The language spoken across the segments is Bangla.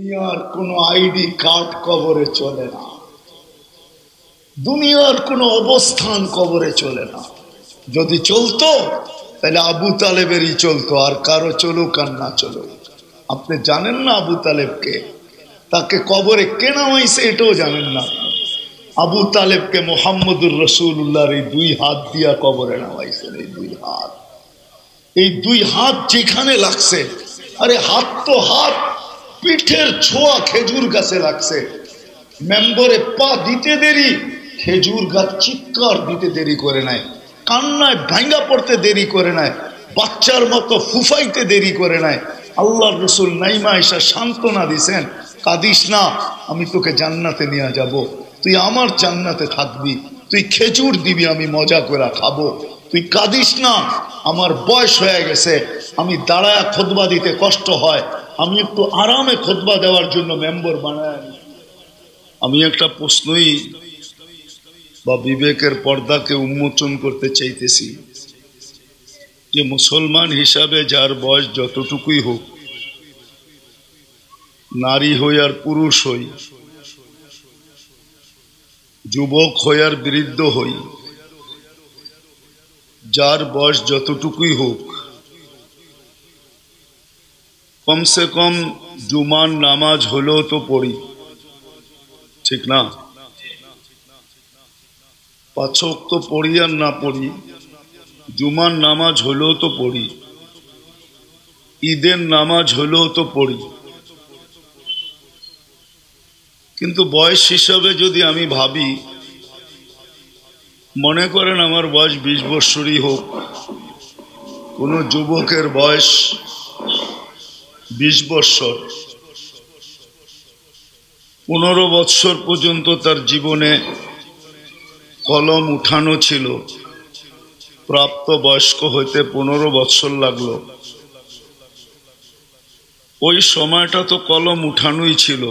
দুনিয়ার কোনো আইডি কার্ড কবরে চলে না, দুনিয়ার কোনো অবস্থান কবরে চলে না। যদি চলতো তাহলে আবু তালেবেরই চলতো, আর কারো চলুক আর না চলুক। আপনি জানেন না আবু তালেবকে, তাকে কবরে কে নামাইছে এটাও জানেন না। আবু তালেবকে মোহাম্মদুর রসুল্লাহর এই দুই হাত দিয়া কবরে নামাইছেন। এই দুই হাত, এই দুই হাত যেখানে লাগছে, আরে হাত তো হাত, পিঠের ছোঁয়া খেজুর গাছে লাগছে। মেম্বরে পা দিতে দেরি, খেজুর গাছ চিৎকার দিতে দেরি করে নাই, কান্নায় ভাঙ্গা পড়তে দেরি করে নাই, বাচ্চার মতো ফুফাইতে দেরি করে নাই। আল্লাহর রসুল নাইমা এসা সান্ত্বনা দিছেন, কাঁদিস না, আমি তোকে জান্নাতে নিয়ে যাব, তুই আমার জান্নাতে থাকবি, তুই খেজুর দিবি, আমি মজা করে খাবো, তুই কাঁদিস না, আমার বয়স হয়ে গেছে, আমি দাঁড়ায় খুতবা দিতে কষ্ট হয়, আমি একটু আরামে খুতবা দেওয়ার জন্য মেম্বার বানায়। আমি একটা প্রশ্নই বা বিবেকের পর্দাকে উন্মোচন করতে চাইতেছি যে মুসলমান হিসাবে যার বয়স যতটুকুই হোক, নারী হই আর পুরুষ হই, যুবক হই আর বৃদ্ধ হই, যার বয়স যতটুকুই হোক, কমসে কম জুমার নামাজ হলেও তো পড়ি, ঠিক না? 5 ওয়াক্ত পড়ি আর না পড়ি, জুমার নামাজ হলেও তো পড়ি, ঈদের নামাজ হলেও তো পড়ি। কিন্তু বয়স হিসাবে যদি আমি ভাবি, মনে করেন আমার বয়স 20 বৎসরই হোক, কোনো যুবকের বয়স 20 বৎসর, 15 বৎসর পর্যন্ত তার জীবনে কলম উঠানো ছিল, প্রাপ্ত বয়স্ক হইতে 15 বৎসর লাগলো। ওই সময়টা তো কলম উঠানোই ছিল,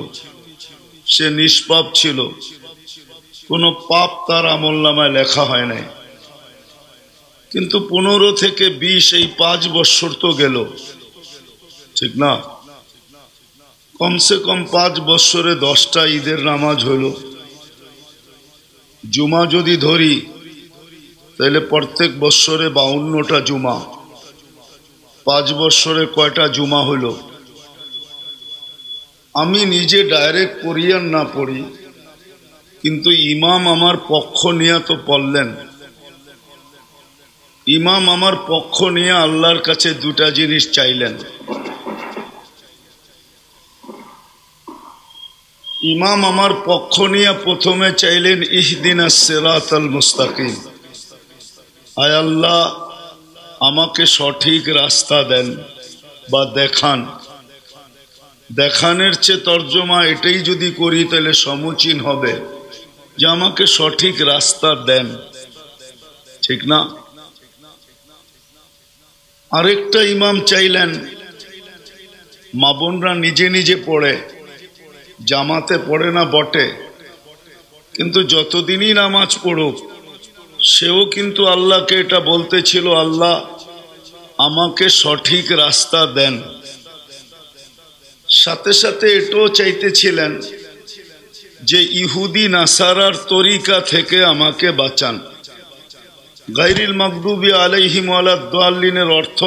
সে নিষ্পাপ ছিল, কোনো পাপ তার আমলনামায় লেখা হয় নাই। কিন্তু 15 থেকে 20 এই 5 বৎসর তো গেল, ঠিক না? কমসে কম 5 বৎসরে 10টা ঈদের নামাজ হইল। জুমা যদি ধরি তাহলে প্রত্যেক বৎসরে 52টা জুমা, 5 বৎসরে কয়টা জুমা হইল? আমি নিজে ডাইরেক্ট পড়ি আর না পড়ি, কিন্তু ইমাম আমার পক্ষ নিয়ে তো পড়লেন। ইমাম আমার পক্ষ নিয়ে আল্লাহর কাছে 2টা জিনিস চাইলেন। ইমাম আমার পক্ষ নিয়ে প্রথমে চাইলেন ইহদিনাস সিরাতাল মুস্তাকিম, আয় আল্লাহ আমাকে সঠিক রাস্তা দেন বা দেখান। দেখানের চেয়ে তর্জমা এটাই যদি করি তাহলে সমীচীন হবে যে আমাকে সঠিক রাস্তা দেন, ঠিক না? আরেকটা ইমাম চাইলেন, মা বোনরা নিজে নিজে পড়ে, জামাতে পড়ে না বটে, কিন্তু যতদিনই নামাজ পড়ুক সেও কিন্তু আল্লাহকে এটা বলতেছিল, আল্লাহ আমাকে সঠিক রাস্তা দেন। সাথে সাথে এটাও চাইতেছিলেন যে ইহুদি নাসারার তরিকা থেকে আমাকে বাঁচান। গায়রিল মাগদুবি আলাইহিম ওয়ালাদ-দাল্লিনের অর্থ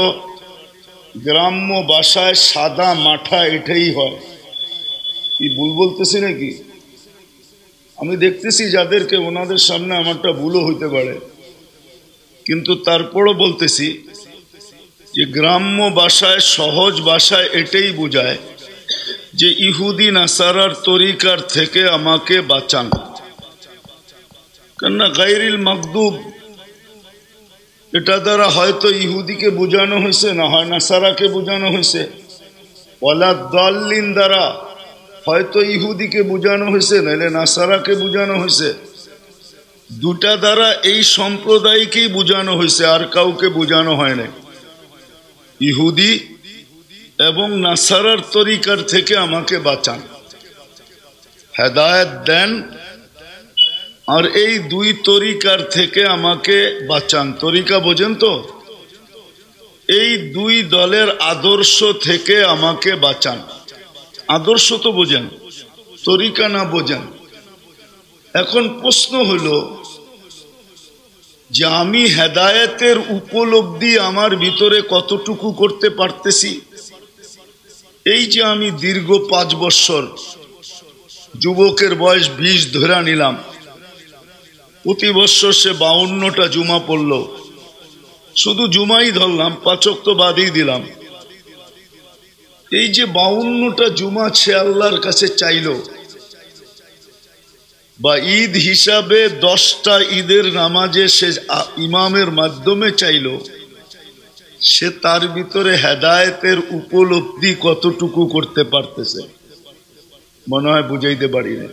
গ্রাম্য ভাষায় সাদা মাঠা, এটাই হয়। কি ভুল বলতেছি নাকি? আমি দেখতেছি যাদেরকে, ওনাদের সামনে আমারটা ভুলও হইতে পারে, কিন্তু তারপরও বলতেছি যে গ্রাম্য ভাষায়, সহজ ভাষায় এটাই বোঝায় যে ইহুদি নাসারার তরিকার থেকে আমাকে বাঁচান। কেননা গায়রিল মাগদুব এটা দ্বারা হয়তো ইহুদিকে বোঝানো হয়েছে, না হয় নাসারাকে বোঝানো হয়েছে। ওয়ালাদ-দাল্লিন দ্বারা হয়তো ইহুদিকে বোঝানো হয়েছে, নাহলে নাসারাকে বোঝানো হয়েছে। 2টা দ্বারা এই সম্প্রদায়কেই বোঝানো হয়েছে, আর কাউকে বোঝানো হয় না। ইহুদি এবং নাসারার তরিকার থেকে আমাকে বাঁচান, হেদায়েত দেন, আর এই 2 তরিকার থেকে আমাকে বাঁচান। তরিকা বোঝেন তো? এই 2 দলের আদর্শ থেকে আমাকে বাঁচান। আদর্শ তো বোঝেন, তরিকা না বোঝেন। এখন প্রশ্ন হলো যে আমি হেদায়েতের উপলব্ধি আমার ভিতরে কতটুকু করতে পারতেছি। এই যে আমি দীর্ঘ 5 বছর, যুবকের বয়স 20 ধরে নিলাম, প্রতি বছর সে 52টা জুমা পড়ল, শুধু জুমাই ধরলাম, 5 ওয়াক্ত বাদই দিলাম। এই যে 52টা জুমা সে আল্লাহর কাছে চাইল, বা ঈদ হিসাবে 10টা ঈদের নামাজে সে ইমামের মাধ্যমে চাইল, সে তার ভিতরে হেদায়েতের উপলব্ধি কতটুকু করতে পারতেছে মনে হয় বুঝাইতে পারি না।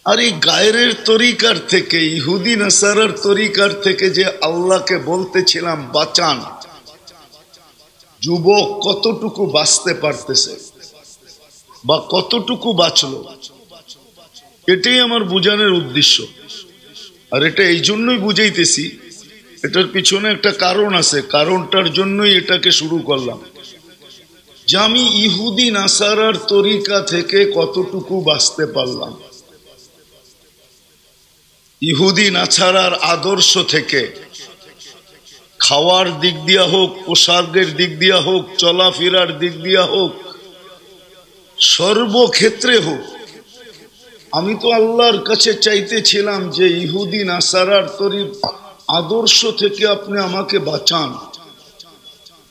আর এই গায়রের তরিকার থেকে, ইহুদি নাসারার তরিকার থেকে যে আল্লাহকে বলতেছিলাম বাঁচান, যুবক কতটুকু বাঁচতে পারতেছে বা কতটুকু বাঁচলো, এটাই আমার বুঝানোর উদ্দেশ্য। আর এটা এই জন্যই বুঝাইতেছি, এটার পিছনে একটা কারণ আছে, কারণটার জন্যই এটাকে শুরু করলাম, যে আমি ইহুদি নাসারার তরিকা থেকে কতটুকু বাঁচতে পারলাম। ইহুদি নাসারার আদর্শ থেকে, খাওয়ার দিক দিয়া হোক, পোশাকের দিক দিয়া হোক, চলাফেরার দিক দিয়া হোক, সর্বক্ষেত্রে হোক, আমি তো আল্লাহর কাছে চাইতেছিলাম যে ইহুদি নাসারার আদর্শ থেকে আপনি আমাকে বাঁচান।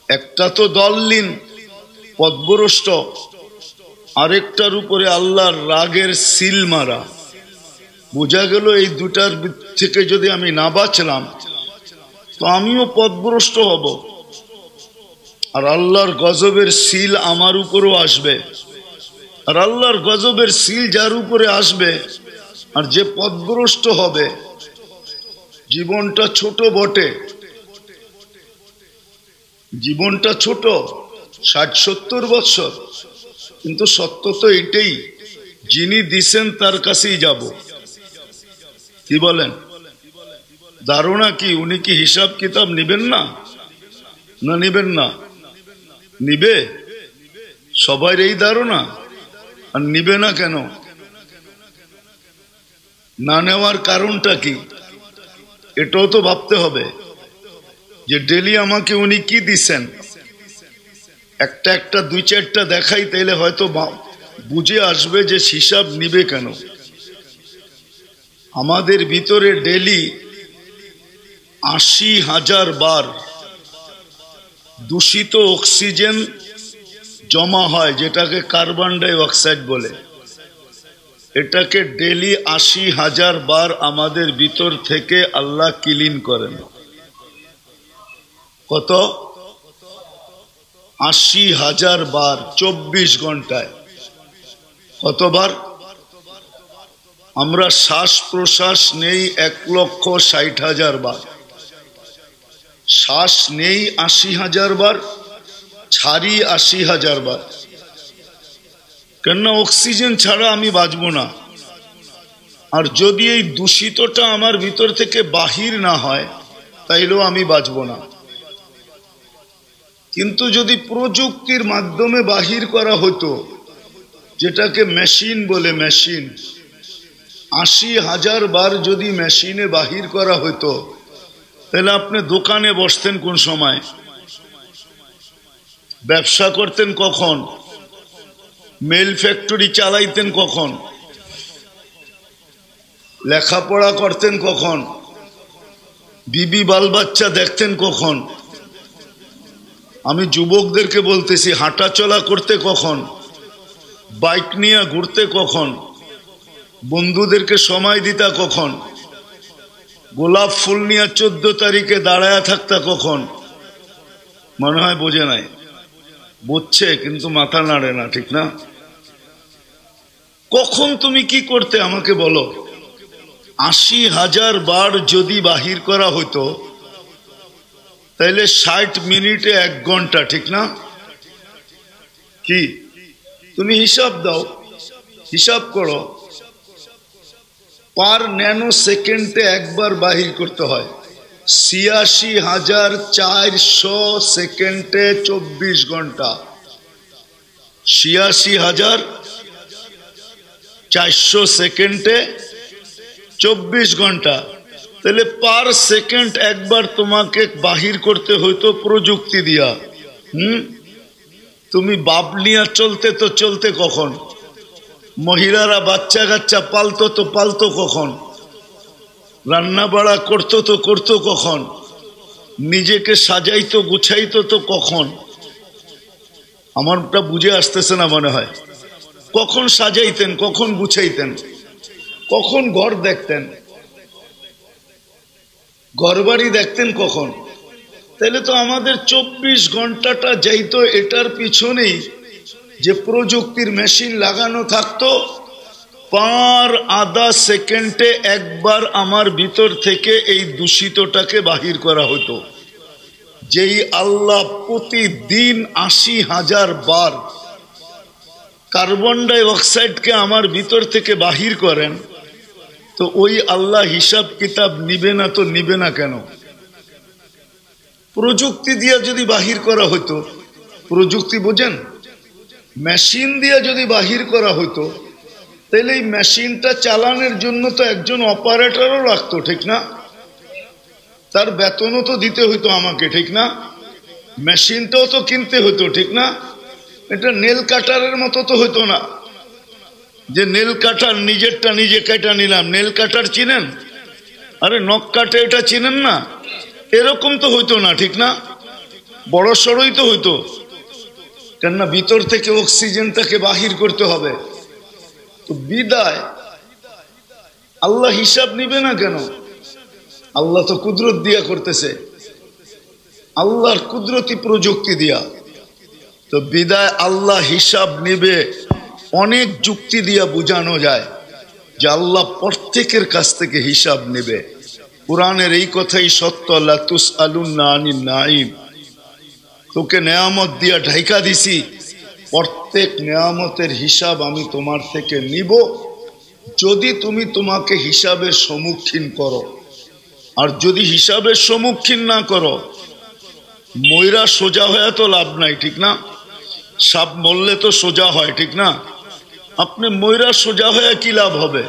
একটা তো দললিন, পথভ্রষ্ট, আরেকটার উপরে আল্লাহর রাগের সিল মারা। বোঝা গেল এই দুটার থেকে যদি আমি না বাঁচলাম তো আমিও পথভ্রষ্ট হব, আর আল্লাহর গজবের সিল আমার উপরও আসবে। আর আল্লাহর গজবের সিল যার উপরে আসবে আর যে পথভ্রষ্ট হবে, জীবনটা ছোট বটে, জীবনটা ছোট, 60-70 বছর, কিন্তু সত্য তো এটাই, যিনি দিছেন তার কাছেই যাব। কি বলেন? ধারণা কি উনি কি হিসাব কিতাব নিবেন না? না নিবেন না? নিবে, সবাই এই ধারণা। আর নিবে না কেন? না নেওয়ার কারণটা কি, এটাও তো ভাবতে হবে যে ডেলি আমাকে উনি কি দিচ্ছেন। একটা একটা 2-4টা দেখাই, তাইলে হয়তো বুঝে আসবে যে হিসাব নিবে কেন। আমাদের ভিতরে ডেলি 80,000 বার দূষিত অক্সিজেন জমা হয়, যেটাকে কার্বন ডাই অক্সাইড বলে। এটাকে ডেলি 80,000 বার আমাদের ভিতর থেকে আল্লাহ ক্লিন করেন। কত? 80,000 বার 24 ঘন্টায়। কতবার? আমরা শ্বাস প্রশ্বাস নেই 1,60,000 বার, শ্বাস নেই 80,000 বার, ছাড়ি 80,000 বার। কেননা অক্সিজেন ছাড়া আমি বাঁচব না। আর যদি এই দূষিতটা আমার ভিতর থেকে বাহির না হয় তাইলেও আমি বাঁচব না। কিন্তু যদি প্রযুক্তির মাধ্যমে বাহির করা হতো, যেটাকে মেশিন বলে, মেশিন, 80,000 বার যদি মেশিনে বাহির করা হতো, তাহলে আপনি দোকানে বসতেন কোন সময়? ব্যবসা করতেন কখন? মেল ফ্যাক্টরি চালাইতেন কখন? লেখাপড়া করতেন কখন? বিবি বাল বাচ্চা দেখতেন কখন? আমি যুবকদেরকে বলতেছি, হাঁটা চলা করতে কখন? বাইক নিয়ে ঘুরতে কখন? বন্ধুদেরকে সময় দিতা কখন? গোলাপ ফুল নিয়ে 14 তারিখে দাঁড়ায় থাকতা কখন? মনে হয় বোঝে নাই। বুঝছে কিন্তু মাথা নাড়ে না, ঠিক না? কখন তুমি কি করতে আমাকে বলো? 80,000 বার যদি বাহির করা হতো তাহলে 60 মিনিটে 1 ঘন্টা, ঠিক না? কি তুমি হিসাব দাও, হিসাব করো। পার ন্যানো সেকেন্ডে একবার বাহির করতে হয়। 86,400 সেকেন্ডে 24 ঘন্টা। 86,400 সেকেন্ডে 24 ঘন্টা। তাহলে পার সেকেন্ড একবার তোমাকে বাহির করতে হইতো প্রযুক্তি দিয়া। তুমি বাপ নিয়ে চলতে কখন? মহিলারা বাচ্চা কাচ্চা পালতো কখন? রান্না বাড়া করতো কখন? নিজেকে সাজাইতো গুছাইতো তো কখন? আমারটা বুঝে আসতেছে না মনে হয়। কখন সাজাইতেন, কখন গুছাইতেন, কখন ঘর দেখতেন, ঘর বাড়ি দেখতেন কখন? তাহলে তো আমাদের 24 ঘন্টাটা যাইতো এটার পিছনেই যে প্রযুক্তির মেশিন লাগানো থাকতো। পার আধা সেকেন্ডে একবার আমার ভিতর থেকে এই দূষিতটাকে বাহির করা হতো। যেই আল্লাহ প্রতিদিন 80,000 বার কার্বন ডাই অক্সাইডকে আমার ভিতর থেকে বাহির করেন, তো ওই আল্লাহ হিসাব কিতাব নিবে না তো নিবে না কেন? প্রযুক্তি দিয়ে যদি বাহির করা হতো, প্রযুক্তি বোঝেন, মেশিন দিয়ে যদি বাহির করা হতো, তাহলে এই মেশিনটা চালানোর জন্য তো একজন অপারেটরও রাখতো, ঠিক না? তার বেতনও তো দিতে হইতো আমাকে, ঠিক না? মেশিনটাও তো কিনতে হতো, ঠিক না? এটা নেল কাটারের মতো তো হইতো না যে নেল কাটার নিজেরটা নিজে কেটে নিলাম। নেল কাটার চিনেন? আরে নখ কাটে, এটা চিনেন না? এরকম তো হইতো না, ঠিক না? বড় সড়ই তো হইতো, কেননা ভিতর থেকে অক্সিজেনটাকে বাহির করতে হবে। তো বিদায় আল্লাহ হিসাব নিবে না কেন? আল্লাহ তো কুদরত দিয়া করতেছে, আল্লাহর কুদরতি প্রযুক্তি দিয়া। তো বিদায় আল্লাহ হিসাব নিবে। অনেক যুক্তি দিয়া বুঝানো যায় যে আল্লাহ প্রত্যেকের কাছ থেকে হিসাব নেবে। কুরআনের এই কথাই সত্য, লা তুসআলুন্না আনিন নাঈম। তোকে নেয়ামত দিয়া ঢাইকা দিছি, প্রত্যেক নেয়ামতের হিসাব আমি তোমার থেকে নিব যদি তুমি তোমাকে হিসাবের সম্মুখীন করো। আর যদি হিসাবের সম্মুখীন না করো, ময়রা সোজা হয়ে তো লাভ নাই, ঠিক না? সাপ মরলে তো সোজা হয়, ঠিক না? আপনি ময়রা সোজা হয়ে কি লাভ হবে?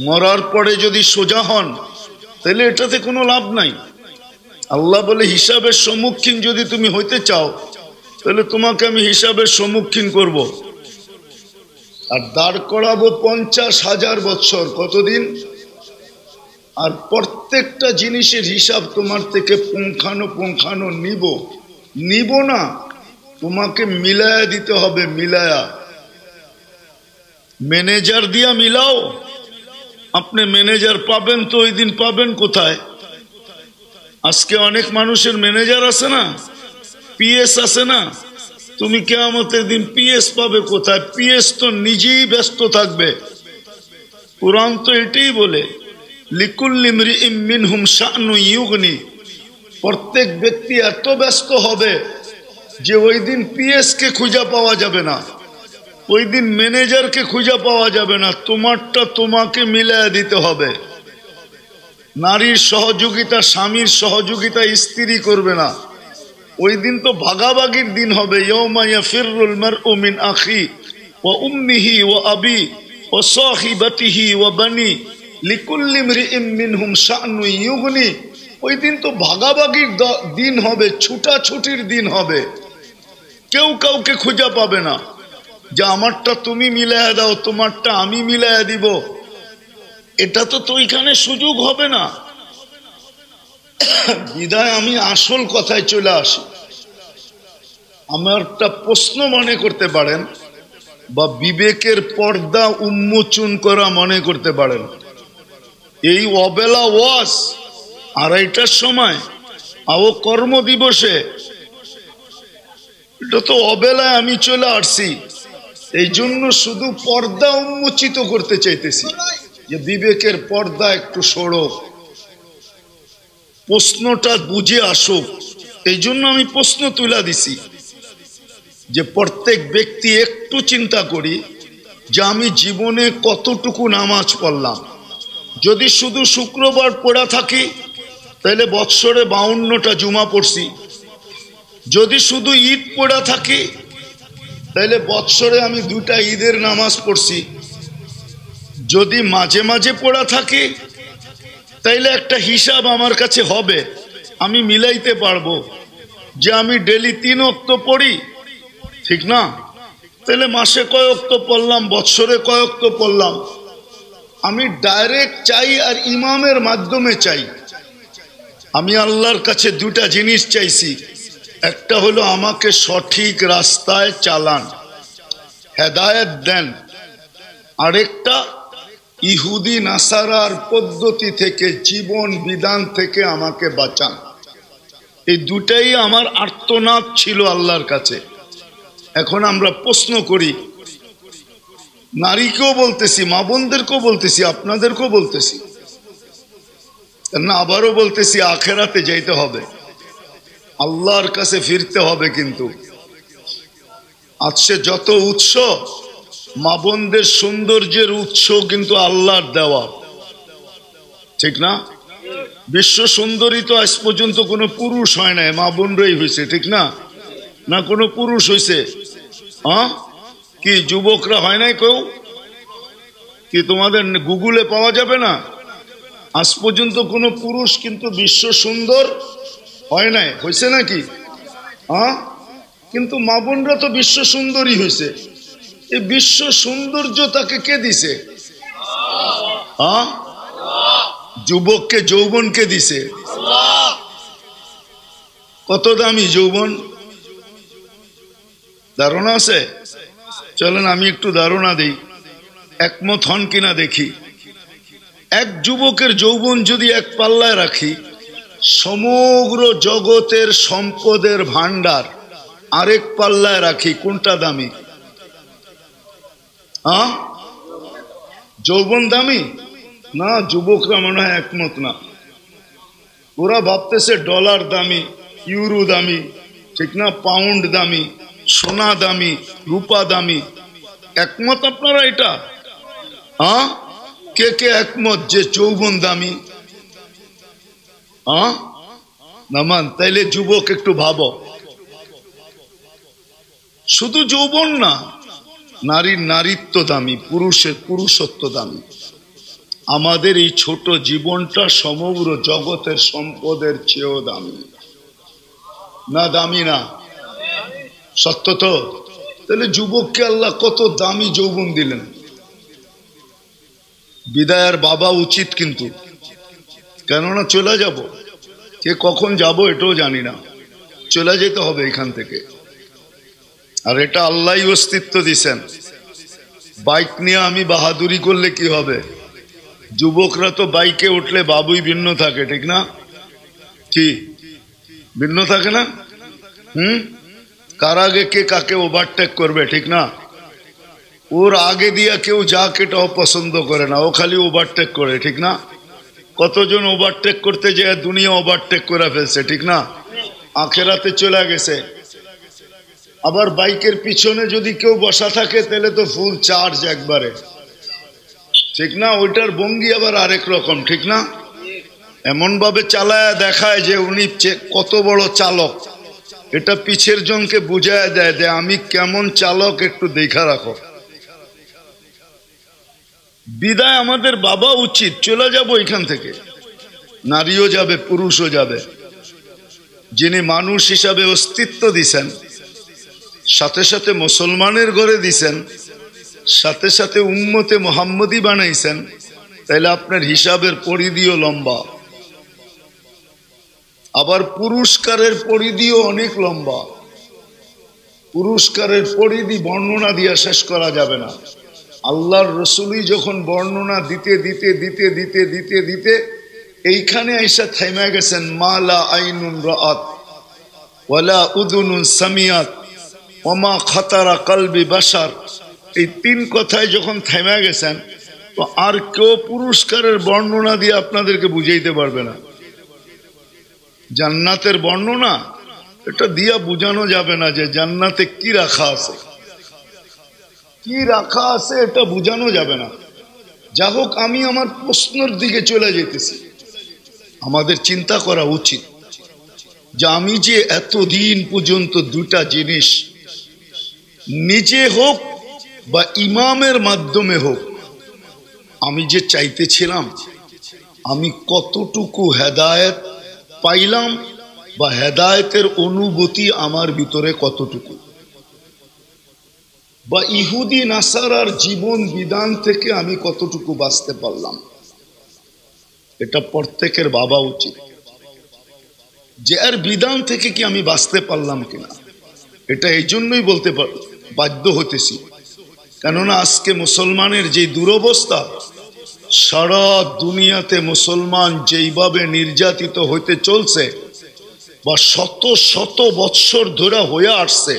মরার পরে যদি সোজা হন তাহলে এটাতে কোনো লাভ নাই। আল্লাহ বলে হিসাবের সম্মুখীন যদি তুমি হইতে চাও, তাহলে তোমাকে আমি হিসাবের সম্মুখীন করব। আর দাঁড় করাবো 50,000 বছর। কতদিন? আর প্রত্যেকটা জিনিসের হিসাব তোমার থেকে পুঙ্খানো নিব না, তোমাকে মিলায়া দিতে হবে। মিলায়া, ম্যানেজার দিয়া মিলাও। আপনি ম্যানেজার পাবেন তো ওই দিন পাবেন কোথায়? আজকে অনেক মানুষের ম্যানেজার আছে না, পিএস আছে না, তুমি কিয়ামতের দিন পিএস পাবে কোথায়? পিএস তো নিজেই ব্যস্ত থাকবে। কুরআন তো এটাই বলে, লিকুল্লি ইমরিইম মিনহুম শা'নু ইউগনি। প্রত্যেক ব্যক্তি এত ব্যস্ত হবে যে ওই দিন পিএস কে খুঁজে পাওয়া যাবে না, ওই দিন ম্যানেজারকে খুঁজে পাওয়া যাবে না। তোমারটা তোমাকে মিলায়া দিতে হবে। নারীর সহযোগিতা, স্বামীর সহযোগিতা স্ত্রী করবে না। ওই দিন তো ভাগাভাগির দিন হবে। ইয়াউমা ইয়াফিরুল মারউ মিন আখি ওয়া উম্মিহি ওয়া আবি ওয়া সাহিবাতিহি ওয়া বানি লিকুল্লি ইমরিইম মিনহুম শা'নু ইউগনি। ওই দিন তো ভাগাভাগির দিন হবে, ছুটাছুটির দিন হবে। কেউ কাউকে খুঁজে পাবে না যে আমারটা তুমি মিলায়া দাও, তোমারটা আমি মিলায়া দিব। এটা তো ওইখানে সুযোগ হবে না। বিদায় আমি আসল কথায় চলে আসি। আমার একটা প্রশ্ন মনে করতে পারেন, বা বিবেকের পর্দা উন্মোচন করা মনে করতে পারেন। এই অবেলা ওয়াজ 2:30টার সময় আও কর্মদিবসে, এটা তো অবেলায় আমি চলে আসছি। এই জন্য শুধু পর্দা উন্মোচিত করতে চাইতেছি যে বিবেকের পর্দা একটু সরো, প্রশ্নটা বুঝে আসুক। এই জন্য আমি প্রশ্ন তুলে দিছি যে প্রত্যেক ব্যক্তি একটু চিন্তা করি যে আমি জীবনে কতটুকু নামাজ পড়লাম। যদি শুধু শুক্রবার পড়া থাকি তাহলে বৎসরে 52টা জুমা পড়ছি। যদি শুধু ঈদ পড়া থাকি তাইলে বৎসরে আমি 2টা ঈদের নামাজ পড়ছি, যদি মাঝে মাঝে পড়া থাকে তাইলে একটা হিসাব আমার কাছে হবে, আমি মিলাইতে পারবো যে আমি ডেলি 3 ওয়াক্ত পড়ি, ঠিক না? তাহলে মাসে কয় ওয়াক্ত পড়লাম, বৎসরে কয় ওয়াক্ত পড়লাম। আমি ডাইরেক্ট চাই আর ইমামের মাধ্যমে চাই। আমি আল্লাহর কাছে 2টা জিনিস চাইছি, একটা হলো আমাকে সঠিক রাস্তায় চালান, হেদায়েত দেন, আরেকটা ইহুদি নাসারার পদ্ধতি থেকে, জীবন বিধান থেকে আমাকে বাঁচান। এই 2টাই আমার আর্তনাদ ছিল আল্লাহর কাছে। এখন আমরা প্রশ্ন করি, নারীকেও বলতেছি, মা বোনদেরকেও বলতেছি, আপনাদেরকেও বলতেছি, না আবারও বলতেছি, আখেরাতে যাইতে হবে, আল্লাহর কাছে ফিরতে হবে। কিন্তু আজকে যত উৎস, মা বোনদের সৌন্দর্যের উৎস কিন্তু আল্লাহর দেওয়া, ঠিক না? বিশ্ব সুন্দরী তো আজ পর্যন্ত কোনো পুরুষ হয় নাই, মা বোনরাই হয়েছে, ঠিক না? না কোনো পুরুষ হয়েছে? কি যুবকরা হয় নাই কেউ? কি তোমাদের গুগলে পাওয়া যাবে না? আজ পর্যন্ত কোনো পুরুষ কিন্তু বিশ্ব সুন্দর হয় নাই, হয়েছে নাকি? কিন্তু মা বোনরা তো বিশ্ব সুন্দরী হয়েছে। এই বিশ্ব সৌন্দর্য তাকে কে দিছে? যুবককে, যৌবনকে দিছে। কত দামি যৌবন, ধারণা আছে? চলেন আমি একটু ধারণা দিই, একমত হন কিনা দেখি। এক যুবকের যৌবন যদি এক পাল্লায় রাখি, সমগ্র জগতের সম্পদের ভান্ডার আরেক পাল্লায় রাখি, কোনটা দামি? যৌবন দামি না? যুবকরা মনে হয় একমত না। ওরা ভাবতেছে ডলার দামি, ইউরো দামি, ঠিক না? পাউন্ড দামি, সোনা দামি, রূপা দামি। একমত আপনারা এটা? কে কে একমত যে যৌবন দামি? নামান, তাইলে যুবক একটু ভাবো, শুধু যৌবন না, নারীর নারীত্ব দামি, পুরুষের পুরুষত্ব দামি। আমাদের এই ছোট জীবনটা সমগ্র জগতের সম্পদের চেয়েও দামি না? দামি না? সত্য তো? তাহলে যুবককে আল্লাহ কত দামি যৌবন দিলেন। বিদায়ের বাবা উচিত কিন্তু, কেননা চলে যাব, কে কখন যাব এটাও জানি না, চলে যেতে হবে এখান থেকে। আর এটা আল্লাহই অস্তিত্ব দিছেন। বাইক নিয়ে আমি বাহাদুরি করলে কি হবে? যুবকরা তো বাইকে উঠলে বাবুই ভিন্ন থাকে, ঠিক না? কি ভিন্ন থাকে না? কার আগে কে কাকে ওভারটেক করবে, ঠিক না? ওর আগে দিয়া কেউ যা কেটাও পছন্দ করে না, ও খালি ওভারটেক করে, ঠিক না? কতজন ওভারটেক করতে যায় দুনিয়া ওভারটেক করে ফেলছে, ঠিক না? আখেরাতে চলে গেছে। আবার বাইকের পিছনে যদি কেউ বসা থাকে তাহলে তো ফুল চার্জ একবারে, ঠিক না? ওইটার ভঙ্গি আবার আরেক রকম, ঠিক না? এমন ভাবে চালায় দেখায় যে উনি কত বড় চালক, এটা পিছের জনকে বুঝায় দেয় যে আমি কেমন চালক, একটু দেখা রাখো। বিদায় আমাদের বাবা উচিত, চলে যাব এখান থেকে। নারীও যাবে, পুরুষও যাবে। যিনি মানুষ হিসাবে অস্তিত্ব দিছেন, সাথে সাথে মুসলমানের ঘরে দিছেন, সাথে সাথে উম্মতে মুহাম্মদী বানাইছেন, তাইলে আপনার হিসাবের পরিধিও লম্বা। আবার পুরস্কারের পরিধিও অনেক লম্বা। পুরস্কারের পরিধি বর্ণনা দিয়ে শেষ করা যাবে না। আল্লাহর রসুলই যখন বর্ণনা দিতে দিতে দিতে দিতে দিতে দিতে এইখানে আইসা থাইমা গেছেন, মালা আইনুন রাআত ওয়ালা উযুনুন সামিয়াত ওমা খাতারা কলবি বাশার। এই 3 কথায় যখন থাইমা গেছেন, তো আর কেউ পুরস্কারের বর্ণনা দিয়ে আপনাদেরকে বুঝাইতে পারবে না। জান্নাতের বর্ণনা এটা দিয়া বুঝানো যাবে না যে জান্নাতে কি রাখা আছে, কি রাখা আছে এটা বুঝানো যাবে না। যা হোক, আমি আমার প্রশ্নের দিকে চলে যেতেছি। আমাদের চিন্তা করা উচিত যে আমি যে এতদিন পর্যন্ত 2টা জিনিস নিজে হোক বা ইমামের মাধ্যমে হোক, আমি যে চাইতেছিলাম আমি কতটুকু হেদায়েত পাইলাম বা হেদায়েতের অনুভূতি আমার ভিতরে কতটুকু, বা ইহুদি নাসারার জীবন বিধান থেকে আমি কতটুকু বাঁচতে পারলাম, এটা প্রত্যেকের ভাবা উচিত যে এর বিধান থেকে কি আমি বাঁচতে পারলাম কিনা। এটা এই জন্যই বলতে বাধ্য হতেছি, কেননা আজকে মুসলমানের যে দুরবস্থা, সারা দুনিয়াতে মুসলমান যেইভাবে নির্যাতিত হইতে চলছে বা শত শত বৎসর ধরে হয়ে আসছে,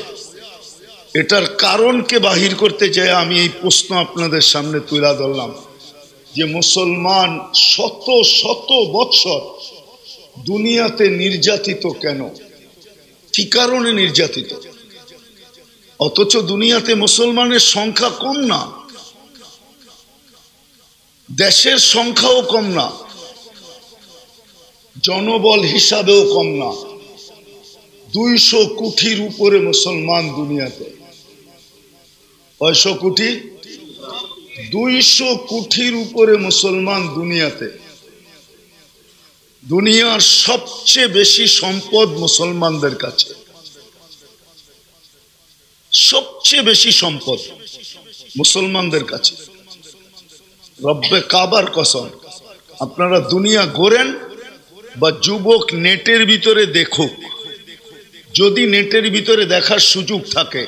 এটার কারণকে বাহির করতে চাই আমি এই প্রশ্ন আপনাদের সামনে তুলে ধরলাম যে মুসলমান শত শত বৎসর দুনিয়াতে নির্যাতিত কেন, কি কারণে নির্যাতিত, অথচ দুনিয়াতে মুসলমানের সংখ্যা কম না, দেশের সংখ্যাও কম না, জনবল হিসাবেও কম না। 200 কোটির উপরে মুসলমান দুনিয়াতে। কয়শো কোটি? 200 কোটির উপরে মুসলমান দুনিয়াতে। দুনিয়ার সবচেয়ে বেশি সম্পদ মুসলমানদের কাছে, সবচেয়ে বেশি সম্পদ মুসলমানদের কাছে। রব্বে কাবার কসম, আপনারা দুনিয়া ঘোরেন বা যুবক নেটের ভিতরে দেখুক, যদি নেটের ভিতরে দেখার সুযোগ থাকে,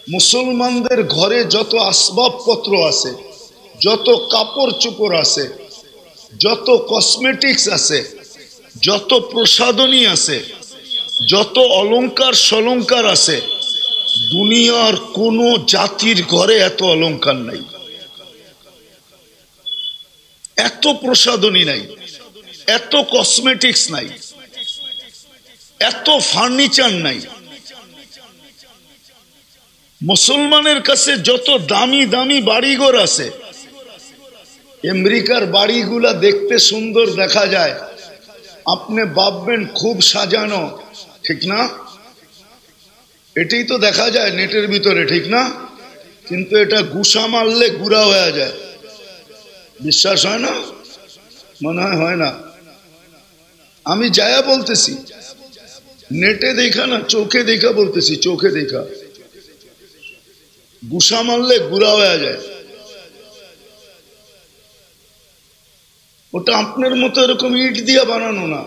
মুসলমানদের ঘরে যত আসবাবপত্র আছে, যত কাপড় চোপড় আছে, যত কসমেটিক্স আছে, যত প্রসাধনী আছে, যত অলংকার সলংকার আছে, দুনিয়ার কোন জাতির ঘরে এত অলংকার নাই, এত প্রসাধনী নাই, এত কসমেটিক্স নাই, এত ফার্নিচার নাই। মুসলমানের কাছে যত দামি দামি বাড়িঘর আছে, আমেরিকার বাড়িগুলা দেখতে সুন্দর দেখা যায়, আপনি ভাববেন খুব সাজানো, ঠিক না? এটাই তো দেখা যায় নেটের ভিতরে, ঠিক না? কিন্তু এটা গুসা মারলে গুড়া হয়ে যায়। বিশ্বাস হয় না? মনে হয় না। আমি যায়া বলতেছি, নেটে দেখা না, চোখে দেখা বলতেছি, চোখে দেখা, গুসা মারলে গুড়া হয়ে যায়। ওটা আপনার মতো এরকম ইট দিয়ে বানানো না,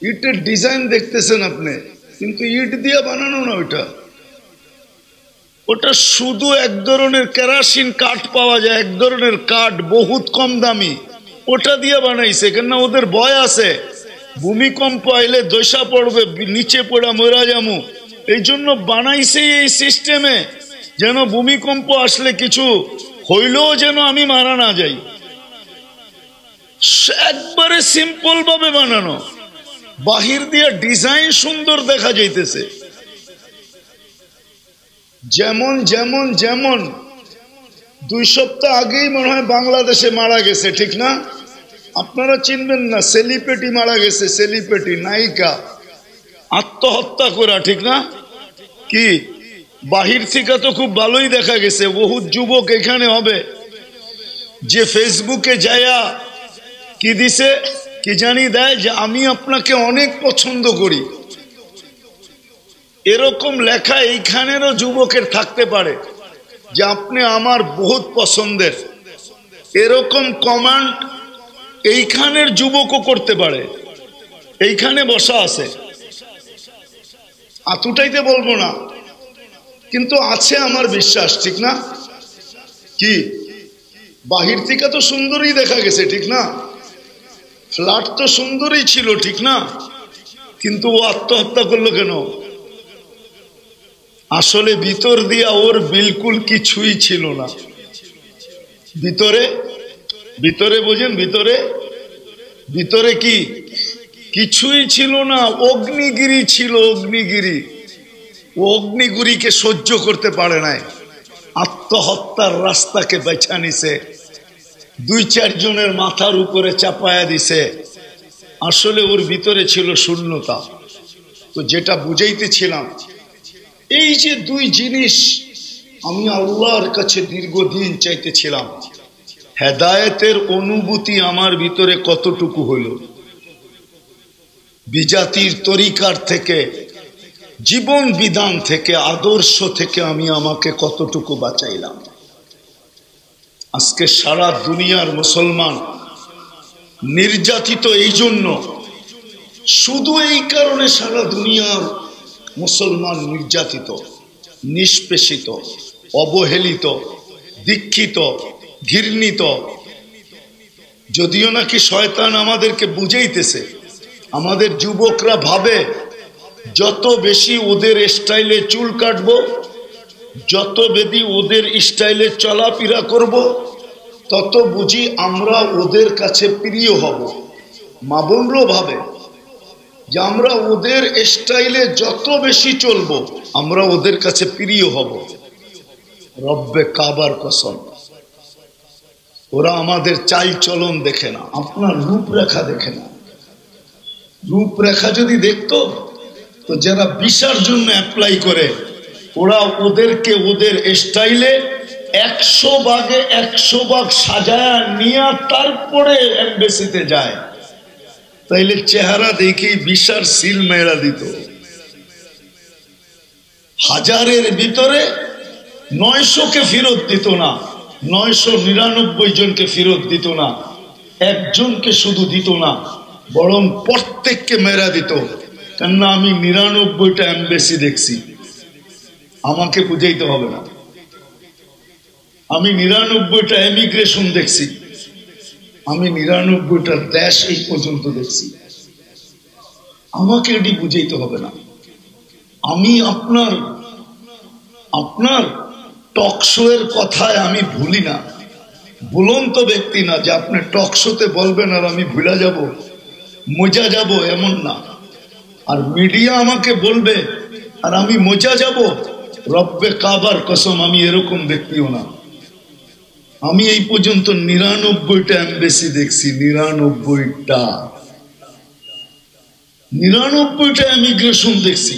ইটের ডিজাইন দেখতেছেন আপনি, কিন্তু ইট দিয়ে বানানো না ওইটা। ওটা শুধু এক ধরনের কেরাসিন কাঠ পাওয়া যায়, এক ধরনের কাঠ বহুত কম দামি, ওটা দিয়ে বানাইছে। কেন ওদের ভয় আছে ভূমিকম্প আইলে দশা পড়বে, নিচে পড়া মরা যামু, এই জন্য বানাইছে এই সিস্টেমে, যেন ভূমিকম্প আসলে কিছু হইলেও যেন আমি মারা না যাই। একবারে সিম্পল ভাবে বানানো, বাহির দিয়ে ডিজাইন সুন্দর দেখা যাইতেছে। যেমন যেমন যেমন 2 সপ্তাহ আগেই মনে হয় বাংলাদেশে মারা গেছে, ঠিক না? আপনারা চিনবেন না, সেলিব্রিটি মারা গেছে, সেলিব্রিটি নায়িকা আত্মহত্যা করা, ঠিক না? কি বাহির থেকে তো খুব ভালোই দেখা গেছে, বহুত যুবক এখানে হবে যে ফেসবুকে যায়া কি দিছে, কি জানি দেয় যে আমি আপনাকে অনেক পছন্দ করি, এরকম লেখা এইখানেরও যুবকের থাকতে পারে যে আপনি আমার বহুত পছন্দের, এরকম কমেন্ট এইখানের যুবকও করতে পারে, এইখানে বসা আছে। আতুটাইতে বলবো না, কিন্তু আছে আমার বিশ্বাস, ঠিক না? কি বাহির থেকে তো সুন্দরই দেখা গেছে, ঠিক না? ফ্ল্যাট তো সুন্দরই ছিল, ঠিক না? কিন্তু ও আত্মহত্যা করলো কেন? আসলে ভিতর দিয়া ওর বিলকুল কিছুই ছিল না। ভিতরে ভিতরে বোঝেন, ভিতরে ভিতরে কি কিছুই ছিল না, অগ্নিগিরি ছিল, অগ্নিগিরি। ও অগ্নিগিরিকে সহ্য করতে পারে নাই, আত্মহত্যার রাস্তাকে বেছে নিছে, 2-4 জনের মাথার উপরে চাপায়া দিছে। আসলে ওর ভিতরে ছিল শূন্যতা। তো যেটা বুঝাইতেছিলাম এই যে দুই জিনিস আমি আল্লাহর কাছে দীর্ঘদিন চাইতেছিলাম, হেদায়েতের অনুভূতি আমার ভিতরে কতটুকু হইল, বিজাতির তরিকার থেকে, জীবন বিধান থেকে, আদর্শ থেকে আমি আমাকে কতটুকু বাঁচাইলাম। আজকে সারা দুনিয়ার মুসলমান নির্যাতিত, এই জন্য, শুধু এই কারণে সারা দুনিয়ার মুসলমান নির্যাতিত, নিষ্পেষিত, অবহেলিত, দীক্ষিত, ঘৃণিত। যদিও নাকি শয়তান আমাদেরকে বুঝাইতেছে, আমাদের যুবকরা ভাবে যত বেশি ওদের স্টাইলে চুল কাটবো, যত বেশি ওদের স্টাইলে চলাফেরা করব, তত বুঝি আমরা ওদের কাছে প্রিয় হব। মা বোনরাও ভাবে যে আমরা ওদের স্টাইলে যত বেশি চলবো আমরা ওদের কাছে প্রিয় হব। রব্বে কাবার কসম, ওরা আমাদের চাল চলন দেখে না, আপনার রূপরেখা দেখে না। রূপরেখা যদি দেখতো তো যারা ভিসার জন্য অ্যাপ্লাই করে, ওরা ওদেরকে ওদের স্টাইলে 100 ভাগে 100 ভাগ সাজায়া নিয়ে তারপরে এমবেসিতে যায়। তাইলে চেহারা দেখেই ভিসার সিল মেরা দিত। হাজারের ভিতরে 900কে ফেরত দিত না, 999 জনকে ফেরত দিত না, একজনকে শুধু দিত না, বরং প্রত্যেককে মেরা দিত। কেননা আমি 99টা এমবেসি দেখছি, আমাকে বুঝাইতে হবে না। আমি 99টা এমিগ্রেশন দেখছি, আমি 99টা দেশ এই পর্যন্ত দেখছি, আমাকে এটি বুঝাইতে হবে না। আমি আপনার টকশো এর কথায় আমি ভুলি না, ভুলন্ত ব্যক্তি না যে আপনি টকশোতে বলবেন আর আমি ভুলা যাব, মজা যাব, এমন না। আর মিডিয়া আমাকে বলবে আর আমি মজা যাব, রব্বে কাবার কসম আমি এরকম ব্যক্তিও না। আমি এই পর্যন্ত 99টা এমবেসি দেখছি, 99টা ইমিগ্রেশন দেখছি,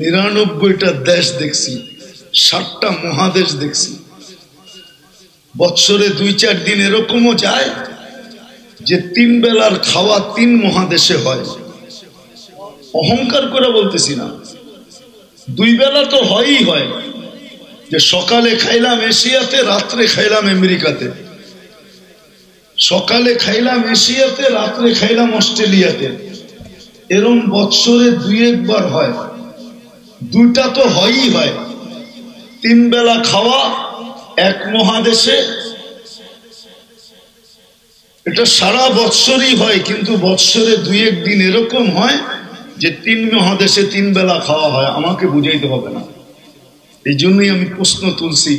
99টা দেশ দেখছি, 7টা মহাদেশ দেখছি। বৎসরে 2-4 দিন এরকমও যায় যে 3 বেলার খাওয়া 3 মহাদেশে হয়। অহংকার করে বলতেছি না, 2 বেলা তো হয়ই হয়, যে সকালে খাইলাম এশিয়াতে, রাত্রে খাইলাম আমেরিকাতে, সকালে খাইলাম এশিয়াতে, রাত্রে খাইলাম অস্ট্রেলিয়াতে। এরকম বৎসরে 2-1 বার হয়, 2টা তো হয়ই হয়। 3 বেলা খাওয়া 1 মহাদেশে, এটা সারা বৎসরই হয়, কিন্তু বৎসরে 2-1 দিন এরকম হয় যে 3 মহাদেশে 3 বেলা খাওয়া হয়। আমাকে বুঝাইতে হবে না। এই জন্যই আমি প্রশ্ন তুলছি।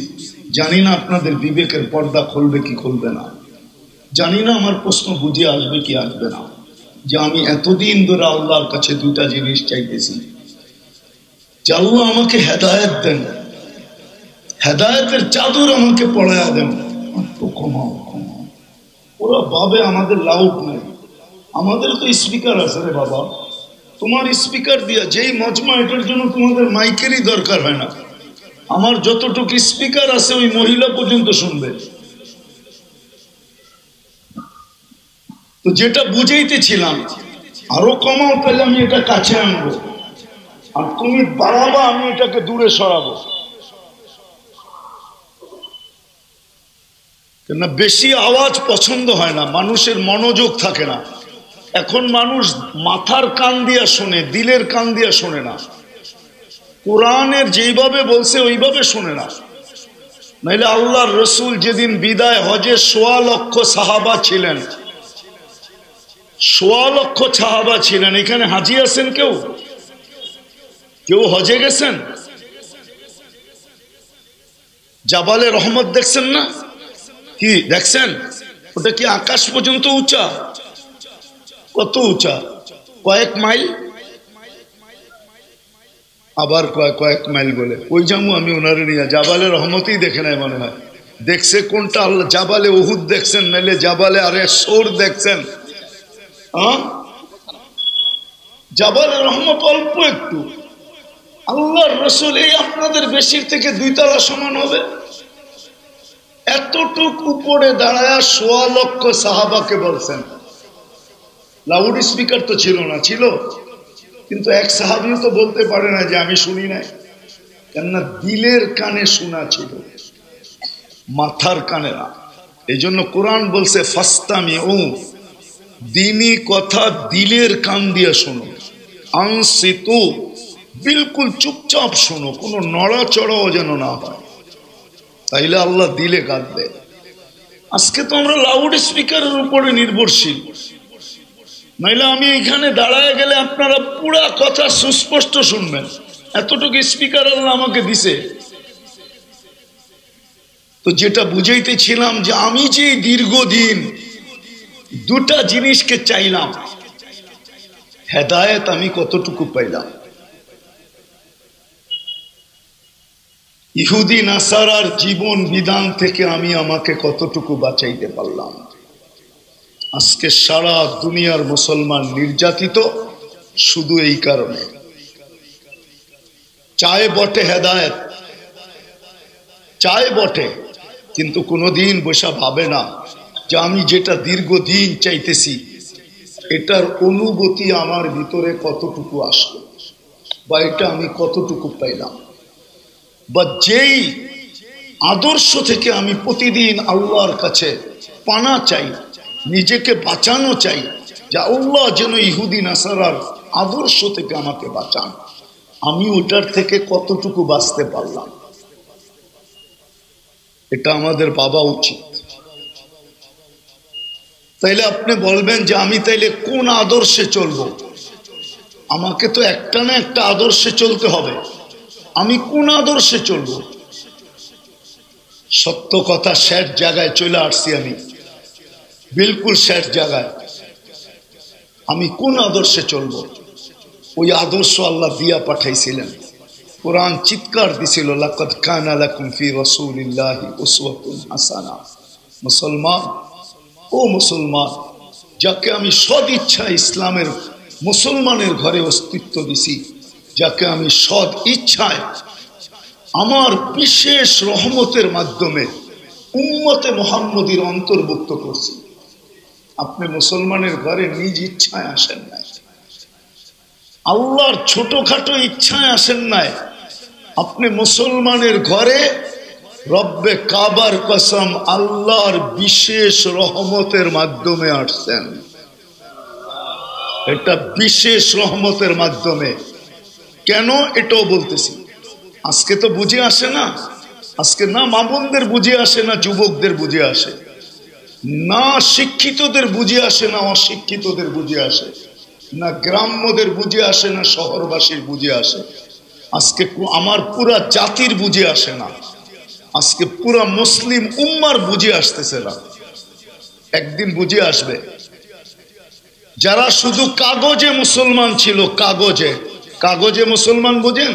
জানি না আপনাদের বিবেকের পর্দা খুলবে কি খুলবে না, জানি না আমার প্রশ্ন বুঝে আসবে কি আসবে না। যে আমি এতদিন ধরে আল্লাহর কাছে 2টা জিনিস চাইতেছি, যে আল্লাহ আমাকে হেদায়েত দেন, হেদায়েতের চাদর আমাকে পড়ায়া দেন। একটু কমাও। ওরা ভাবে আমাদের লাউড নাই, আমাদের তো স্পিকার আছে রে বাবা। তোমার স্পিকার দিয়া যেই মজমা, এটার জন্য তোমাদের মাইকেরই দরকার হয় না। আমার যতটুকু স্পিকার আছে ওই মহিলা পর্যন্ত শুনবে। তো যেটা বুঝাইতেছিলাম, আরো কমাও, তাহলে আমি এটা কাছে আনবো, আর তুমি বাড়াবা, আমি এটাকে দূরে সরাবো। কেননা বেশি আওয়াজ পছন্দ হয় না, মানুষের মনোযোগ থাকে না। এখন মানুষ মাথার কান দিয়া শোনে, দিলের কান দিয়া শোনে না। কোরআনের যেইভাবে বলছে ওইভাবে শোনে না। নাইলে আল্লাহর রসুল যেদিন বিদায় হজে 1.25 লক্ষ সাহাবা ছিলেন, 1.25 লক্ষ সাহাবা ছিলেন। এখানে হাজি আছেন কেউ? কেউ হজে গেছেন? জাবালে রহমত দেখছেন না? কি দেখছেন? ওটা কি আকাশ পর্যন্ত উঁচা? কত উঁচা? কয়েক মাইল। আবার কয়েক মাইল বলে ওই যাবো আমি ওনারে নিয়ে। জাবালে রহমতই দেখে নাই মনে হয়। দেখছে কোনটা? আল্লাহ জাবালে উহুদ দেখছেন, নাইলে জাবালে আরে সোর দেখছেন? জাবালে রহমত অল্প একটু, আল্লাহর রাসূল এই আপনাদের বেশির থেকে 2 তলা সমান হবে। এতটুক উপরে দাঁড়ায়া 1.25 লক্ষ সাহাবাকে বলছেন। লাউড স্পিকার তো ছিল না, ছিল কিন্তু এক সাহাবীও তো বলতে পারে না যে আমি শুনি নাই, কেননা দিলের কানে শোনা ছিল, মাথার কানে না। এই জন্য কোরআন বলছে ফাস্তামিউ, দ্বীনি কথা দিলের কান দিয়ে শোনো, আনসিতু, বিলকুল চুপচাপ শোনো, কোনো নড়াচড়াও যেন না হয়, তাইলে আল্লাহ দিলে কাঁদবে। আজকে তো আমরা লাউড স্পিকারের উপরে নির্ভরশীল, নাইলে আমি এখানে দাঁড়ায় গেলে আপনারা পুরা কথা সুস্পষ্ট শুনবেন, এতটুকু স্পিকার আল্লাহ আমাকে দিছে। তো যেটা বুঝাইতেছিলাম যে আমি যে দীর্ঘদিন 2টা জিনিসকে চাইলাম, হেদায়েত আমি কতটুকু পাইলাম, ইহুদি নাসারার জীবন বিধান থেকে আমি আমাকে কতটুকু বাঁচাইতে পারলাম। আজকে সারা দুনিয়ার মুসলমান নির্যাতিত শুধু এই কারণে। চায় বটে হেদায়েত, চায় বটে, কিন্তু কোনোদিন বসা ভাবে না যে আমি যেটা দীর্ঘদিন চাইতেছি এটার অনুভূতি আমার ভিতরে কতটুকু আসলো, বা এটা আমি কতটুকু পাইলাম, বা যেই আদর্শ থেকে আমি প্রতিদিন আল্লাহর কাছে পানা চাই, নিজেকে বাঁচানো চাই, যে আল্লাহ যেন ইহুদি নাসারার আদর্শ থেকে আমাকে বাঁচান, আমি ওটার থেকে কতটুকু বাঁচতে পারলাম, এটা আমাদের ভাবা উচিত। তাইলে আপনি বলবেন যে আমি তাইলে কোন আদর্শে চলবো? আমাকে তো একটা না একটা আদর্শে চলতে হবে, আমি কোন আদর্শে চলবো? সত্য কথা, শেষ জায়গায় চলে আসছি আমি, বিলকুল শেষ জায়গায়। আমি কোন আদর্শে চলবো? ওই আদর্শ আল্লাহ দিয়া পাঠাইছিলেন। কোরআন চিৎকার দিছিল, লাকাদ কানা লাকুম ফি রাসূলিল্লাহি উসওয়াতুন হাসানাহ। মুসলমান, ও মুসলমান, যাকে আমি সদ ইচ্ছা ইসলামের মুসলমানের ঘরে অস্তিত্ব দিছি, যাকে আমি সদ ইচ্ছায় আমার বিশেষ রহমতের মাধ্যমে উম্মতে মুহাম্মদীর অন্তর্ভুক্ত করছি, আপনি মুসলমানের ঘরে নিজ ইচ্ছায় আসেন নাই, আল্লাহর ছোটখাটো ইচ্ছায় আসেন নাই, আপনি মুসলমানের ঘরে রব্বে কাবার কসম আল্লাহর বিশেষ রহমতের মাধ্যমে আসছেন। এটা বিশেষ রহমতের মাধ্যমে। কেন? এটাও বলতেছি। আজকে তো বুঝে আসে না, আজকে না মা বোনদের বুঝে আসে, না যুবকদের বুঝে আসে, না শিক্ষিতদের বুঝে আসে, না অশিক্ষিতদের বুঝে আসে, না গ্রাম্যদের বুঝে আসে, না শহরবাসীর বুঝে আসে। আজকে আমার পুরা জাতির বুঝে আসে না, আজকে পুরা মুসলিম উম্মার বুঝে আসতেছে না, একদিন বুঝে আসবে। যারা শুধু কাগজে মুসলমান ছিল, কাগজে, কাগজে মুসলমান বুঝেন,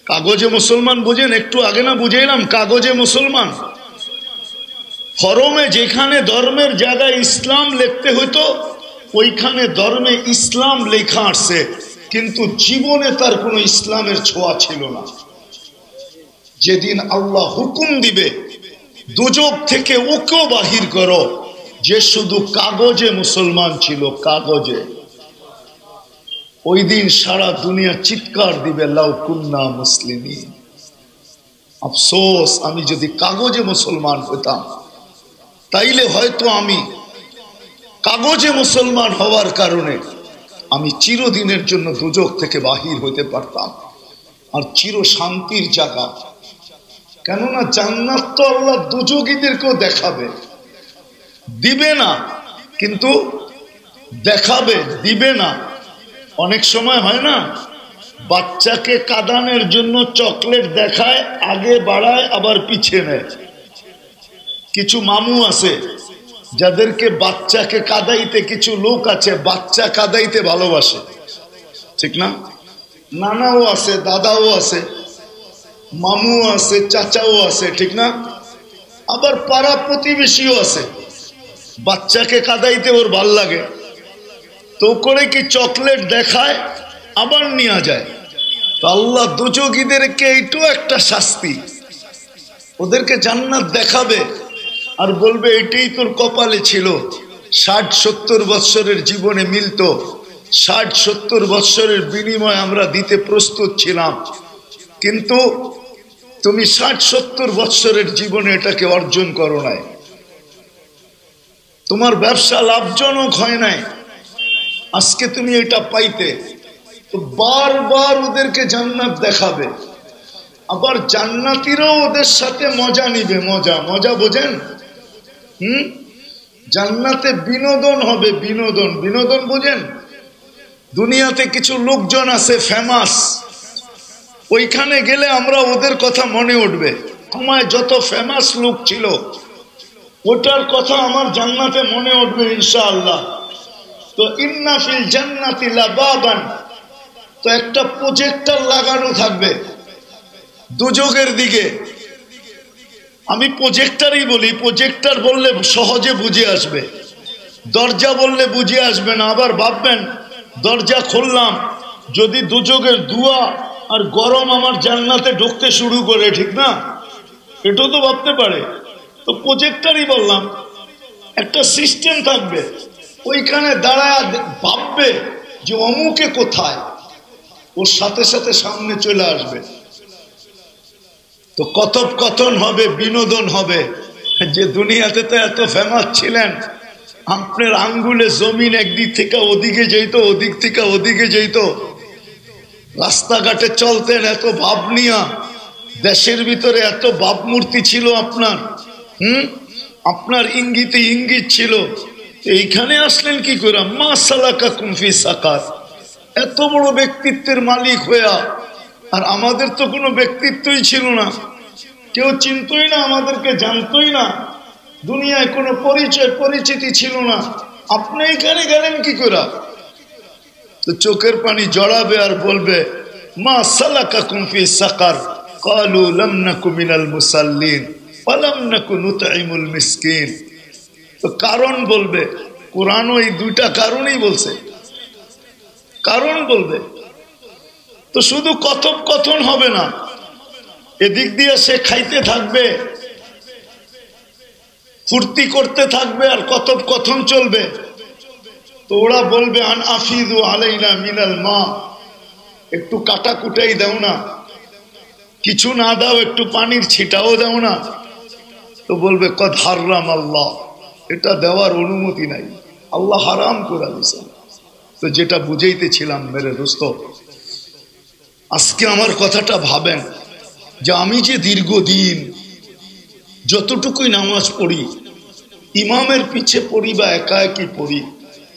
কাগজে মুসলমান বুঝেন, একটু আগে না বুঝাইলাম কাগজে মুসলমান। ফরমে যেখানে ধর্মের জায়গায় ইসলাম লিখতে হইতো ওইখানে ধর্মে ইসলাম লেখা আসছে, কিন্তু জীবনে তার কোনো ইসলামের ছোঁয়া ছিল না। যেদিন আল্লাহ হুকুম দিবে দুজক থেকে ওকেও বাহির করো, যে শুধু কাগজে মুসলমান ছিল, কাগজে, ওই দিন সারা দুনিয়া চিৎকার দিবে লাউ কুন্না মুসলিমিন। আফসোস, আমি যদি কাগজে মুসলমান হতাম তাইলে হয়তো আমি কাগজে মুসলমান হওয়ার কারণে আমি চিরদিনের জন্য দুজক থেকে বাহির হইতে পারতাম, আর চির শান্তির জায়গা। কেননা জান্নাত তো আল্লাহ দুজগীদেরকেও দেখাবে, দিবে না, কিন্তু দেখাবে, দিবে না। অনেক সময় হয় না, বাচ্চাকে কাঁদানোর জন্য চকলেট দেখায়, আগে বাড়ায় আবার পিছিয়ে নেয়। কিছু মামু আছে যাদেরকে বাচ্চাকে কাঁদাইতে, কিছু লোক আছে বাচ্চা কাঁদাইতে ভালোবাসে, ঠিক না? নানাও আছে, দাদাও আছে, মামু আছে, চাচাও আছে, ঠিক না? আবার পাড়া প্রতিবেশীও আছে, বাচ্চাকে কাঁদাইতে ওর ভাল লাগে, তো করে কি চকলেট দেখায় আবার নিয়ে যায়, তো আল্লাহ দোজখীদেরকে এইটাও একটা শাস্তি, ওদেরকে জান্নাত দেখাবে আর বলবে এটাই তোর কপালে ছিল। 60-70 বৎসরের জীবনে মিলতো, 60-70 বৎসরের বিনিময় আমরা দিতে প্রস্তুত ছিলাম, কিন্তু তুমি 60-70 বৎসরের জীবনে এটাকে অর্জন করো নাই, তোমার ব্যবসা লাভজনক হয় নাই, আজকে তুমি এটা পাইতে। তো বারবার ওদেরকে জান্নাত দেখাবে, আবার জান্নাতীরাও ওদের সাথে মজা নিবে। মজা মজা বোঝেন? জান্নাতে বিনোদন হবে, বিনোদন। বিনোদন বোঝেন? দুনিয়াতে কিছু লোকজন আছে ফেমাস, ওইখানে গেলে আমরা ওদের কথা মনে উঠবে। আমায় যত ফেমাস লোক ছিল ওটার কথা আমার জান্নাতে মনে উঠবে ইনশাআল্লাহ। তো ইন্না ফিল জান্নাতি লাবাবান, তো একটা প্রজেক্টর লাগানো থাকবে দুজকের দিকে। আমি প্রজেক্টরই বলি, প্রজেক্টর বললে সহজে বুঝে আসবে, দরজা বললে বুঝে আসবে না। আবার ভাববেন দরজা খুললাম, যদি দুজকের ধোঁয়া আর গরম আমার জান্নাতে ঢুকতে শুরু করে, ঠিক না? এটাও তো ভাবতে পারে। তো প্রজেক্টরই বললাম, একটা সিস্টেম থাকবে, ওইখানে দাঁড়ায় ভাববে যে অমুকে কোথায়, ওর সাথে সাথে সামনে চলে আসবে। তো কথোপকথন হবে, বিনোদন হবে। যে দুনিয়াতে তো এত ফেমাস ছিলেন, আপনার আঙ্গুলে জমিন একদিক থেকে ওদিকে যেত, ওদিক থেকে ওদিকে যেত, রাস্তাঘাটে চলতেন এত ভাব নিয়া, দেশের ভিতরে এত ভাবমূর্তি ছিল আপনার। আপনার ইঙ্গিতে ইঙ্গিত ছিল। এইখানে আসলেন কি করে? মা সালাকাকুম ফি সাকার, এত বড় ব্যক্তিত্বের মালিক হইয়া। আর আমাদের তো কোনো ব্যক্তিত্বই ছিল না, কেউ চিনতই না, আমাদেরকে জানতই না, দুনিয়ায় কোনো পরিচয় পরিচিতি ছিল না। আপনি এখানে গেলেন কি করে? তো চোখের পানি জড়াবে আর বলবে মা সালাকাকুম ফি সাকার, ক্বালু লাম নাকু মিনাল মুসাল্লিন ওয়া লাম নাকু নুতঈমুল মিসকিন। তো কারণ বলবে, কোরআনও এই দুইটা কারণই বলছে, কারণ বলবে। তো শুধু কথোপকথন হবে না, এদিক দিয়ে সে খাইতে থাকবে, ফুর্তি করতে থাকবে, আর কথোপকথন চলবে। তো ওরা বলবে আন আফিদু আলাইনা মিনাল মা, একটু কাটা কুটাই দাও না, কিছু না দাও, একটু পানির ছিটাও দাও না। তো বলবে কদ হারাম আল্লাহ, এটা দেওয়ার অনুমতি নাই, আল্লাহ হারাম করে দিয়েছেন। তো যেটা বুঝাইতেছিলাম মেরে দোস্ত, আজকে আমার কথাটা ভাবেন যে আমি যে দীর্ঘদিন যতটুকুই নামাজ পড়ি, ইমামের পিছে পড়ি বা একা একই পড়ি,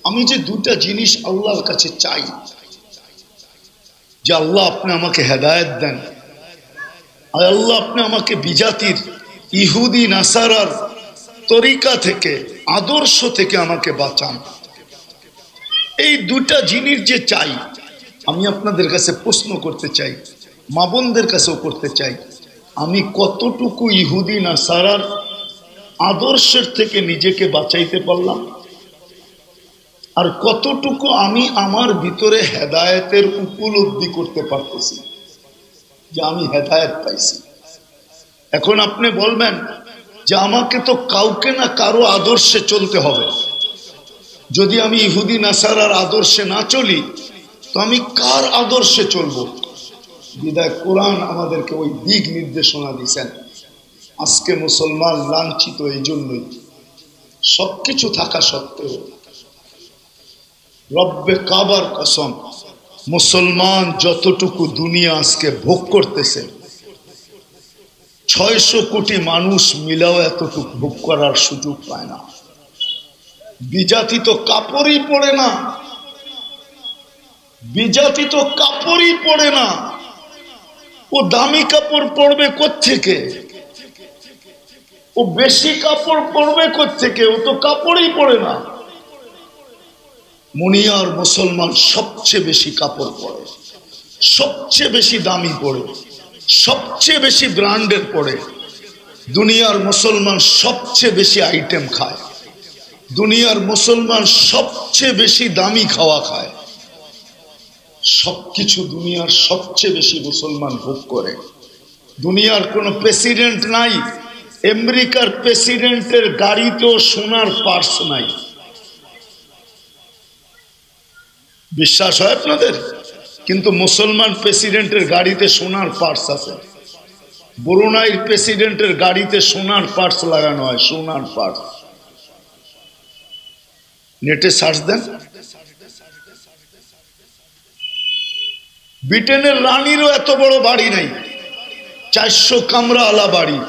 আমি যে দুটা জিনিস আল্লাহর কাছে চাই, যে আল্লাহ আপনি আমাকে হেদায়েত দেন, আর আল্লাহ আপনি আমাকে বিজাতির ইহুদি নাসারার তরিকা থেকে, আদর্শ থেকে আমাকে বাঁচান। এই দুটা জিনিস যে চাই, আমি আপনাদের কাছে প্রশ্ন করতে চাই, মা বোনদের কাছেও করতে চাই, আমি কতটুকু ইহুদি নাসারার আদর্শের থেকে নিজেকে বাঁচাইতে পারলাম, আর কতটুকু আমি আমার ভিতরে হেদায়েতের উপলব্ধি করতে পারতেছি যে আমি হেদায়েত পাইছি। এখন আপনি বলবেন যে আমাকে তো কাউকে না কারো আদর্শে চলতে হবে, যদি আমি ইহুদি নাসারার আদর্শে না চলি তো আমি কার আদর্শে চলবো? বিদায় কোরআন আমাদেরকে ওই দিক নির্দেশনা দিয়েছেন। আজকে মুসলমান লাঞ্ছিত এই জন্যই, সবকিছু থাকা সত্ত্বেও। রব্বে কাবার কসম, মুসলমান যতটুকু দুনিয়া আজকে ভোগ করতেছে, 600 কোটি মানুষ মিলাও এতটুকু ভোগ করার সুযোগ পায় না। বিজাতি তো কাপড়ই পরে না, বিজাতি তো কাপড়ই পরে না, ও দামি কাপড় পরবে কোত্থেকে? ও বেশি কাপড় পরবে কোত্থেকে? ও তো কাপড়ই পরে না। মুনিয়ার মুসলমান সবচেয়ে বেশি কাপড় পরে, সবচেয়ে বেশি দামি পরে, সবচেয়ে বেশি ব্র্যান্ডের পরে। দুনিয়ার মুসলমান সবচেয়ে বেশি আইটেম খায়, দুনিয়ার মুসলমান সবচেয়ে বেশি দামি খাওয়া খায়, সবকিছু দুনিয়ার সবচেয়ে বেশি মুসলমান ভোগ করে। দুনিয়ার কোনো প্রেসিডেন্ট নাই, আমেরিকার প্রেসিডেন্টের গাড়িতেও সোনার পার্স নাই। বিশ্বাস হয় আপনাদের? কিন্তু মুসলমান প্রেসিডেন্টের গাড়িতে সোনার পার্স আছে। ব্রুনাইয়ের প্রেসিডেন্টের গাড়িতে সোনার পার্স লাগানো হয়, সোনার পার্স। নেটে সার্চ দেন। ব্রিটেনের রানীরও এত বড় বাড়ি নাই, 400 কামরা আলা বাড়ি।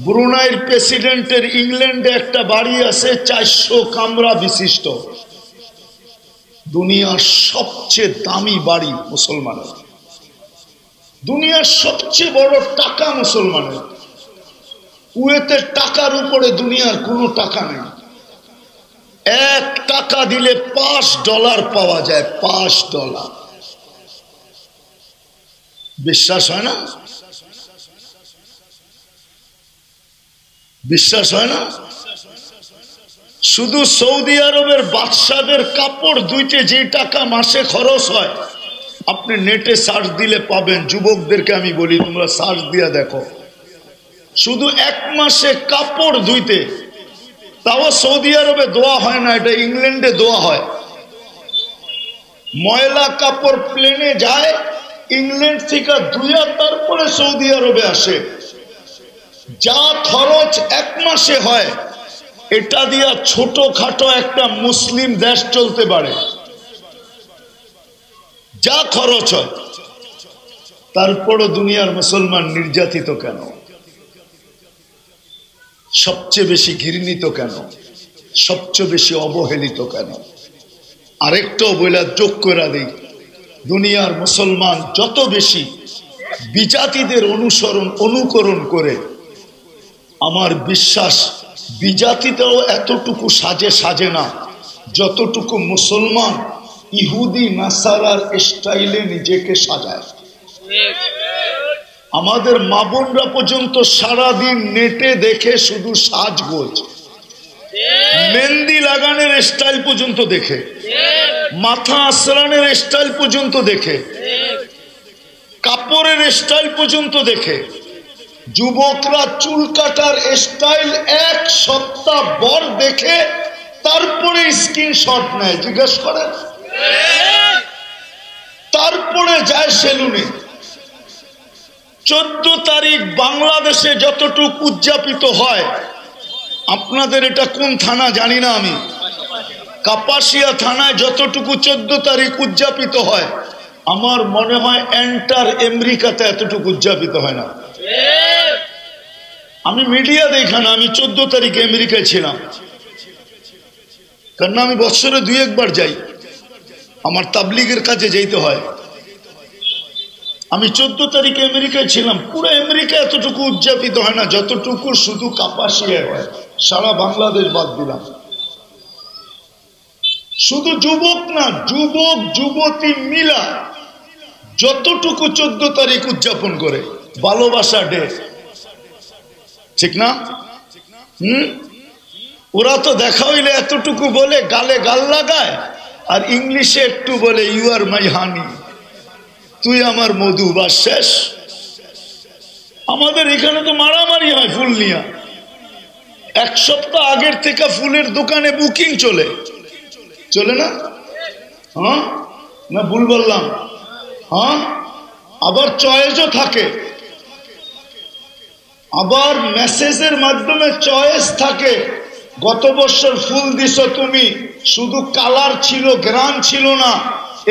ব্রুনাইয়ের প্রেসিডেন্টের ইংল্যান্ডে একটা বাড়ি আছে 400 কামরা বিশিষ্ট। দুনিয়ার সবচেয়ে দামি বাড়ি মুসলমানের, দুনিয়ার সবচেয়ে বড় টাকা মুসলমানের। কুয়েতের টাকার উপরে দুনিয়ার কোনো টাকা নেই। 1 টাকা দিলে $5 পাওয়া যায়, $5। বিশ্বাস হয় না? বিশ্বাস হয় না? শুধু সৌদি আরবের বাদশাদের কাপড় ধুইতে যে টাকা মাসে খরচ হয়, আপনি নেটে সার্চ দিলে পাবেন। যুবকদেরকে আমি বলি, তোমরা সার্চ দিয়ে দেখো, শুধু 1 মাসে কাপড় ধুইতে। তাও সৌদি আরবে দোয়া হয় না, এটা ইংল্যান্ডে দোয়া হয়। ময়লা কাপড় প্লেনে যায়, ইংল্যান্ড থেকে ধুইয়া তারপরে সৌদি আরবে আসে। যা খরচ 1 মাসে হয়, এটা দিয়া ছোটখাটো একটা মুসলিম দেশ চলতে পারে। যা খরচ হয়, তারপরও দুনিয়ার মুসলমান নির্যাতিত কেন? সবচেয়ে বেশি ঘৃণিত কেন? সবচেয়ে বেশি অবহেলিত কেন? আরেকটাও বইলা যোগ করে দিই, দুনিয়ার মুসলমান যত বেশি বিজাতিদের অনুকরণ করে, আমার বিশ্বাস বিজাতিতেও এতটুকু সাজে না যতটুকু মুসলমান ইহুদি নাসারার স্টাইলে নিজেকে সাজায়। আমাদের মা বোনরা পর্যন্ত সারাদিন নেটে দেখে শুধু সাজগোজ, মেহেন্দি লাগানোর স্টাইল পর্যন্ত দেখে, মাথা আশ্রানের স্টাইল পর্যন্ত দেখে, কাপড়ের স্টাইল পর্যন্ত দেখে। যুবকরা চুল কাটার স্টাইল 1 সপ্তাহ পর দেখে তারপরে স্ক্রিনশট নেয়, জিজ্ঞেস করেন, তারপরে যায় সেলুনে। 14 তারিখ বাংলাদেশে যতটুকু উদযাপিত হয়, আপনাদের এটা কোন থানা জানি না আমি, কাপাসিয়া থানায় যতটুকু 14 তারিখ উদযাপিত হয়, আমার মনে হয় এন্টার আমেরিকাতে এতটুকু উদযাপিত হয় না। আমি মিডিয়া দেখি না, আমি 14 তারিখে আমেরিকায় ছিলাম, কারণ আমি বছরে 2-1 বার যাই, আমার তাবলিগের কাজে যেতে হয়। আমি 14 তারিখে আমেরিকায় ছিলাম, পুরো আমেরিকা এতটুকু উদযাপিত হয় না যতটুকু শুধু কাপাসিয়ায় হয়। সারা বাংলাদেশ বাদ দিলাম। শুধু যুবক না, যুবক যুবতী মিলা যতটুকু 14 তারিখ উদযাপন করে, ভালোবাসা ডে, ঠিক না? ওরা তো দেখা হইলে এতটুকু বলে, গালে গাল লাগায়, আর ইংলিশে একটু বলে ইউ আর মাই হানি, তুই আমার মধু, বা শেষ। আমাদের এখানে তো মারামারি হয় ফুল নিয়ে। 1 সপ্তাহ আগের থেকে ফুলের দোকানে বুকিং চলে না? হ্যাঁ না ভুল বললাম? হ্যাঁ, আবার চয়েসও থাকে, আবার মেসেজের মাধ্যমে চয়েস থাকে। গত বছর ফুল দিছো তুমি, শুধু কালার ছিল, গ্রান ছিল না।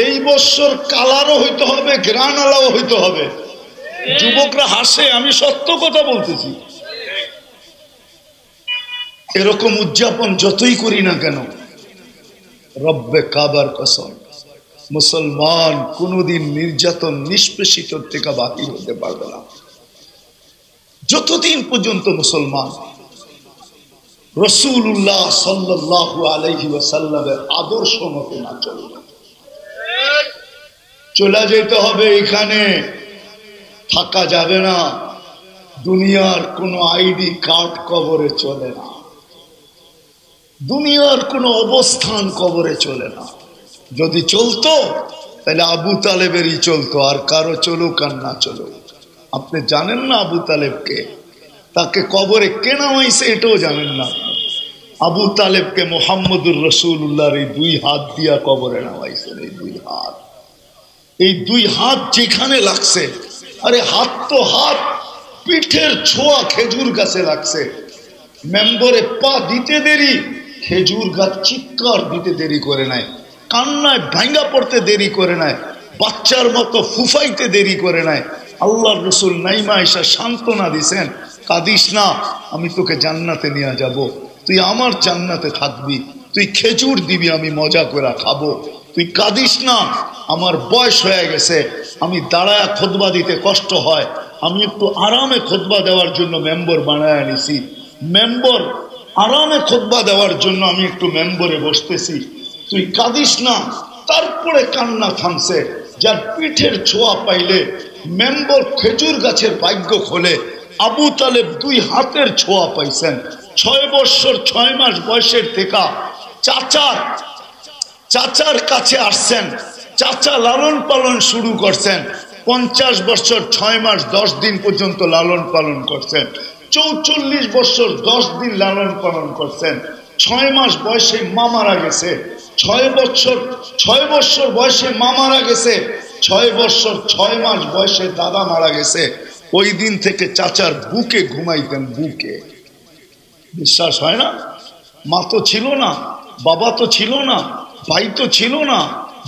এই বছর কালারও হইতে হবে, গ্রান আলাও হইতে হবে। যুবকরা হাসে, আমি সত্য কথা বলতেছি। এরকম উদযাপন যতই করি না কেন, রব্বে কাবার কসম, মুসলমান কোনদিন নির্যাতন নিষ্পেষিত থেকে বাতিল হতে পারবে না যতদিন পর্যন্ত মুসলমান রাসূলুল্লাহ সাল্লাল্লাহু আলাইহি ওয়াসাল্লামের আদর্শ মতে না চলবে। চলে যেতে হবে, এখানে থাকা যাবে না। দুনিয়ার কোনো আইডি কার্ড কবরে চলে না, দুনিয়ার কোনো অবস্থান কবরে চলে না। যদি চলতো তাহলে আবু তালেবেরই চলতো, আর কারো চলুক আর না চলুক। আপনি জানেন না আবু তালেবকে, তাকে কবরে কে নামাইছে এটাও জানেন না। আবু তালেবকে মুহাম্মদুর রাসূলুল্লাহর এই দুই হাত দিয়া কবরে নামাইছেন। এই দুই হাত, এই দুই হাত যেখানে লাগছে, আরে হাত তো হাত, পিঠের ছোঁয়া খেজুর গাছে লাগছে। মেম্বরে পা দিতে দেরি, খেজুর গাছ চিৎকার দিতে দেরি করে নাই, কান্নায় ভাঙ্গা পড়তে দেরি করে নাই, বাচ্চার মতো ফুফাইতে দেরি করে নাই। আল্লাহর রসুল নাইমা এসা সান্ত্বনা দিছেন, কাঁদিস না, আমি তোকে জান্নাতে নিয়ে যাব, তুই আমার জান্নাতে থাকবি, তুই খেজুর দিবি, আমি মজা করে খাবো, তুই কাঁদিস না, আমার বয়স হয়ে গেছে, আমি দাঁড়ায় খুতবা দিতে কষ্ট হয়, আমি একটু আরামে খুতবা দেওয়ার জন্য মেম্বর বানায় নিছি, মেম্বর আরামে খুতবা দেওয়ার জন্য আমি একটু মেম্বরে বসতেছি, তুই কাঁদিস না। তারপরে কান্না থামছে। যার পিঠের ছোঁয়া পাইলে মেম্বর খেজুর গাছের ভাগ্য খোলে। আবু তালেব দুই হাতের ছোঁয়া পাইছেন। 6 বছর 6 মাস বয়সের থেকে চাচার কাছে আসছেন, চাচা লালন পালন শুরু করছেন। 50 বছর 6 মাস 10 দিন পর্যন্ত লালন পালন করছেন। 44 বছর 10 দিন লালন পালন করছেন। 6 মাস বয়সে মা মারা গেছে। 6 বছর বয়সে মা মারা গেছে। 6 বছর 6 মাস বয়সে দাদা মারা গেছে। ওই দিন থেকে চাচার বুকে ঘুমাইতেন, বুকে। বিশ্বাস হয় না? মা তো ছিল না, বাবা তো ছিল না, ভাই তো ছিল না,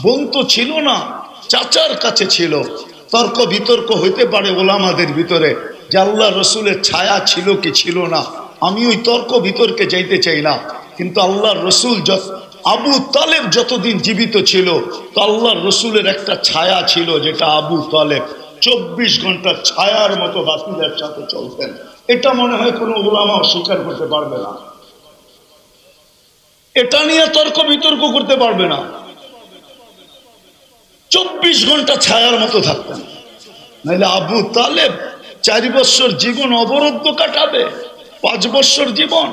বোন তো ছিল না, চাচার কাছে ছিল। তর্ক বিতর্ক হইতে পারে ওলামাদের ভিতরে যে আল্লাহ রসুলের ছায়া ছিল কি ছিল না, আমি ওই তর্ক বিতর্কে যাইতে চাই না। কিন্তু আল্লাহর রসুল আবু তালেব যতদিন জীবিত ছিল, তো আল্লাহর রসুলের একটা ছায়া ছিল, যেটা আবু তালেব 24 ঘন্টা ছায়ার মতো বাতিলের সাথে চলতেন। এটা মনে হয় কোনো ওলামা অস্বীকার করতে পারবে না, এটা নিয়ে তর্ক বিতর্ক করতে পারবে না। 24 ঘন্টা ছায়ার মতো থাকতেন। নাহলে আবু তালেব 4 বছর জীবন অবরুদ্ধ কাটাবে, 5 বছর জীবন।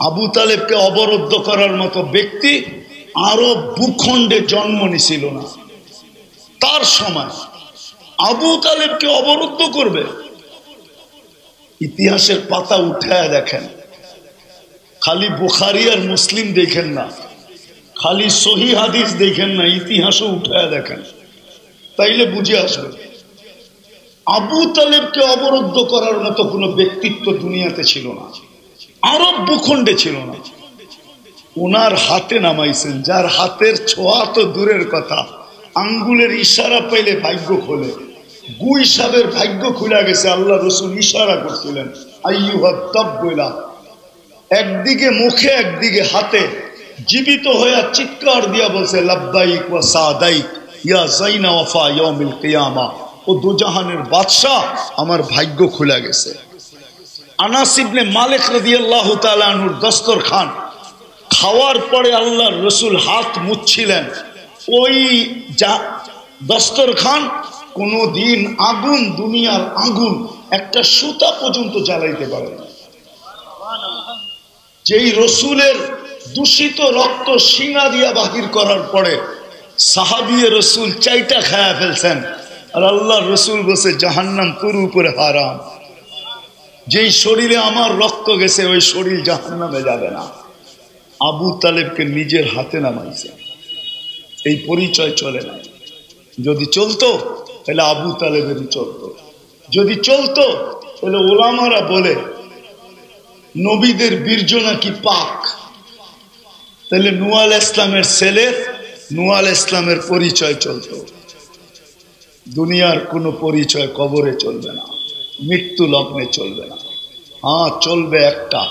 আবু তালেবকে অবরুদ্ধ করার মতো ব্যক্তি আরব ভূখণ্ডে জন্ম নিছিল না। তার সময় আবু তালেবকে অবরুদ্ধ করবে? ইতিহাসের পাতা উঠায় দেখেন, খালি বুখারী আর মুসলিম দেখেন না, খালি সহি হাদিস দেখেন না, ইতিহাসও উঠায় দেখেন, তাইলে বুঝে আসবে। আবু তালেবকে অবরুদ্ধ করার মতো কোনো ব্যক্তিত্ব দুনিয়াতে ছিল না, আরব ভূখণ্ডে ছিল না। ওনার হাতে নামাইছেন, যার হাতের ছোঁয়া তো দূরের কথা, আঙ্গুলের ইশারা পাইলে ভাগ্য খোলে। গুই সাহেবের ভাগ্য খুলে গেছে, আল্লাহ রসুল ইশারা করছিলেন আইয়ুহাদ দাব্বুলা, একদিকে মুখে একদিকে হাতে, জীবিত হয়ে চিৎকার দিয়া বলছে লাব্বাইক ওয়া সাদাইক ইয়া যাইনা ওয়াফা ইয়াউমিল কিয়ামা, ও দুজাহানের বাদশা, আমার ভাগ্য খুলে গেছে। আনাস ইবনে মালিক রাদিয়াল্লাহু তাআলা আনহুর দস্তরখান খাওয়ার পরে আল্লাহর রসুল হাত মুছছিলেন, ওই দস্তরখান কোনদিন আগুন, দুনিয়ার আগুন একটা সুতা পর্যন্ত জ্বালাইতে পারে না। যেই রসুলের দূষিত রক্ত শিঙা দিয়া বাহির করার পরে সাহাবিয়ে রসুল চাইটা খায়া ফেলছেন, আর আল্লাহর রসুল বসে জাহান্নাম তোর উপরে হারাম। যেই শরীরে আমার রক্ত গেছে ওই শরীর জাহান্নামে যাবে না। আবু তালেবকে নিজের হাতে নামাইছে, এই পরিচয় চলে না। যদি চলতো তাহলে আবু তালেবেরই চলতো, যদি চলতো তাহলে ওলামারা বলে নবীদের বীর্য নাকি পাক, তাহলে নূহ আলাইহিস ইসলামের ছেলের, নূহ আলাইহিস ইসলামের পরিচয় চলতো। দুনিয়ার কোনো পরিচয় কবরে চলবে না, মৃত্যু লগ্নে চলবে না। হ্যাঁ, চলবে একটা,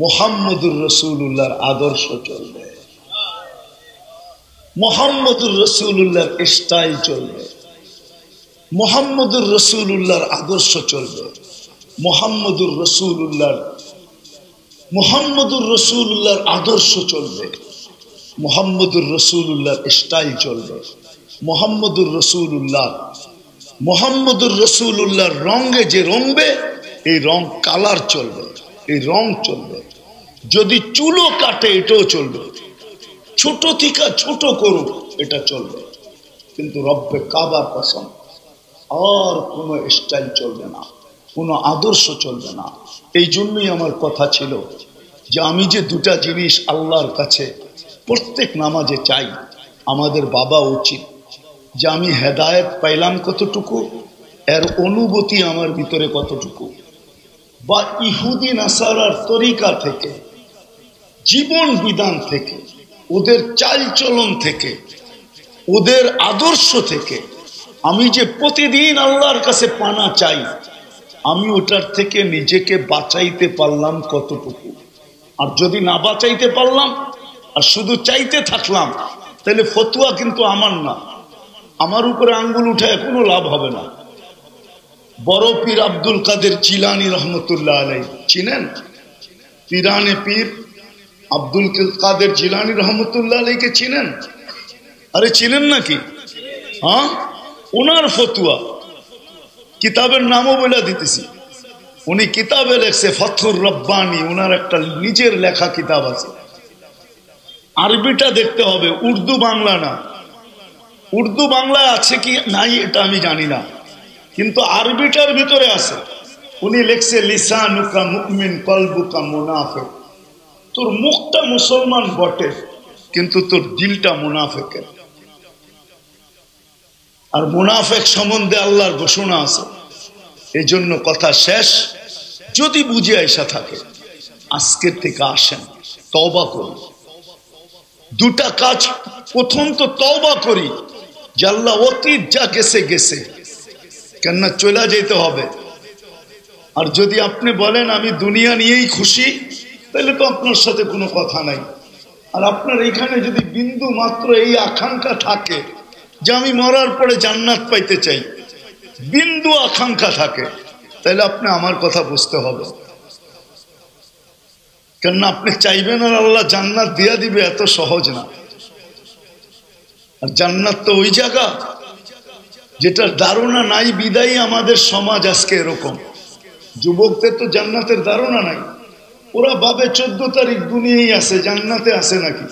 মুহাম্মদুর রাসূলুল্লাহর আদর্শ চলবে, মুহাম্মদুর রাসূলুল্লাহর স্টাইল চলবে, মুহাম্মদুর রাসূলুল্লাহর আদর্শ চলবে, মুহাম্মদুর রাসূলুল্লাহর আদর্শ চলবে, মুহাম্মদুর রাসূলুল্লাহর স্টাইল চলবে, মুহাম্মদুর রাসূলুল্লাহর রঙে যে রঙবে, এই রং কালার চলবে, এই রং চলবে। যদি চুলও কাটে এটাও চলবে, ছোট থেকে ছোট করুক, এটা চলবে, কিন্তু রব্বে কাবার কসম আর কোনো স্টাইল চলবে না, কোনো আদর্শ চলবে না। এই জন্যই আমার কথা ছিল যে আমি যে দুটা জিনিস আল্লাহর কাছে প্রত্যেক নামাজে চাই, আমাদের ভাবা উচিত যে আমি হেদায়েত পাইলাম কতটুকু, এর অনুভূতি আমার ভিতরে কতটুকু, বা ইহুদি নাসারার তরিকা থেকে, জীবন বিধান থেকে, ওদের চালচলন থেকে, ওদের আদর্শ থেকে আমি যে প্রতিদিন আল্লাহর কাছে পানা চাই, আমি ওটার থেকে নিজেকে বাঁচাইতে পারলাম কতটুকু। আর যদি না বাঁচাইতে পারলাম আর শুধু চাইতে থাকলাম, তাহলে ফতুয়া কিন্তু আমার না, আমার উপরে আঙ্গুল উঠায় কোনো লাভ হবে না। বড় পীর আব্দুল কাদের জিলানী রহমতুল্লাহ আলাইহি চিনেন? পীরানে পীর আব্দুল কাদের জিলানী রহমতুল্লাহ আলাইহিকে চিনেন? আরে চিনেন নাকি? হ্যাঁ, ওনার ফতুয়া, কিতাবের নামও বলে দিতেছি। উনি কিতাবে লেখছে ফথুর রব্বানি, ওনার একটা নিজের লেখা কিতাব আছে। আরবিটা দেখতে হবে, উর্দু বাংলা না। উর্দু বাংলায় আছে কি নাই এটা আমি জানি না, কিন্তু আরবিটার ভিতরে আছে। উনি লেখছে লিসানুকা মুমিন কলবুকা মুনাফিক, তোর মুখটা মুসলমান বটে কিন্তু তোর দিলটা মুনাফিকের। আর মুনাফিক সম্বন্ধে আল্লাহর ঘোষণা আছে। এই জন্য কথা শেষ, যদি বুঝে আইসা থাকে আজকের থেকে আসেন, তওবা করি। দুটা কাজ, প্রথম তো তওবা করি যে আল্লাহ অতীত যা গেছে গেছে, কেননা চলে যেতে হবে। আর যদি আপনি বলেন আমি দুনিয়া নিয়েই খুশি, তাহলে তো আপনার সাথে কোনো কথা নাই। আর আপনার এখানে যদি বিন্দু মাত্র এই আকাঙ্ক্ষা থাকে যে আমি মরার পরে জান্নাত পাইতে চাই, বিন্দু আকাঙ্ক্ষা থাকে, তাহলে আপনি আমার কথা বুঝতে হবে। কেননা আপনি চাইবেন আর আল্লাহ জান্নাত দিয়া দিবে, এত সহজ না। আর জান্নাত তো ওই জায়গা যেটার ধারণা নাই, বিদায়ী আমাদের সমাজ আজকে এরকম। যুবকদের তো জান্নাতের ধারণা নাই, ওরা ভাবে 14 তারিখ দুনিয়ায় আছে, জান্নাতে আছে নাকি?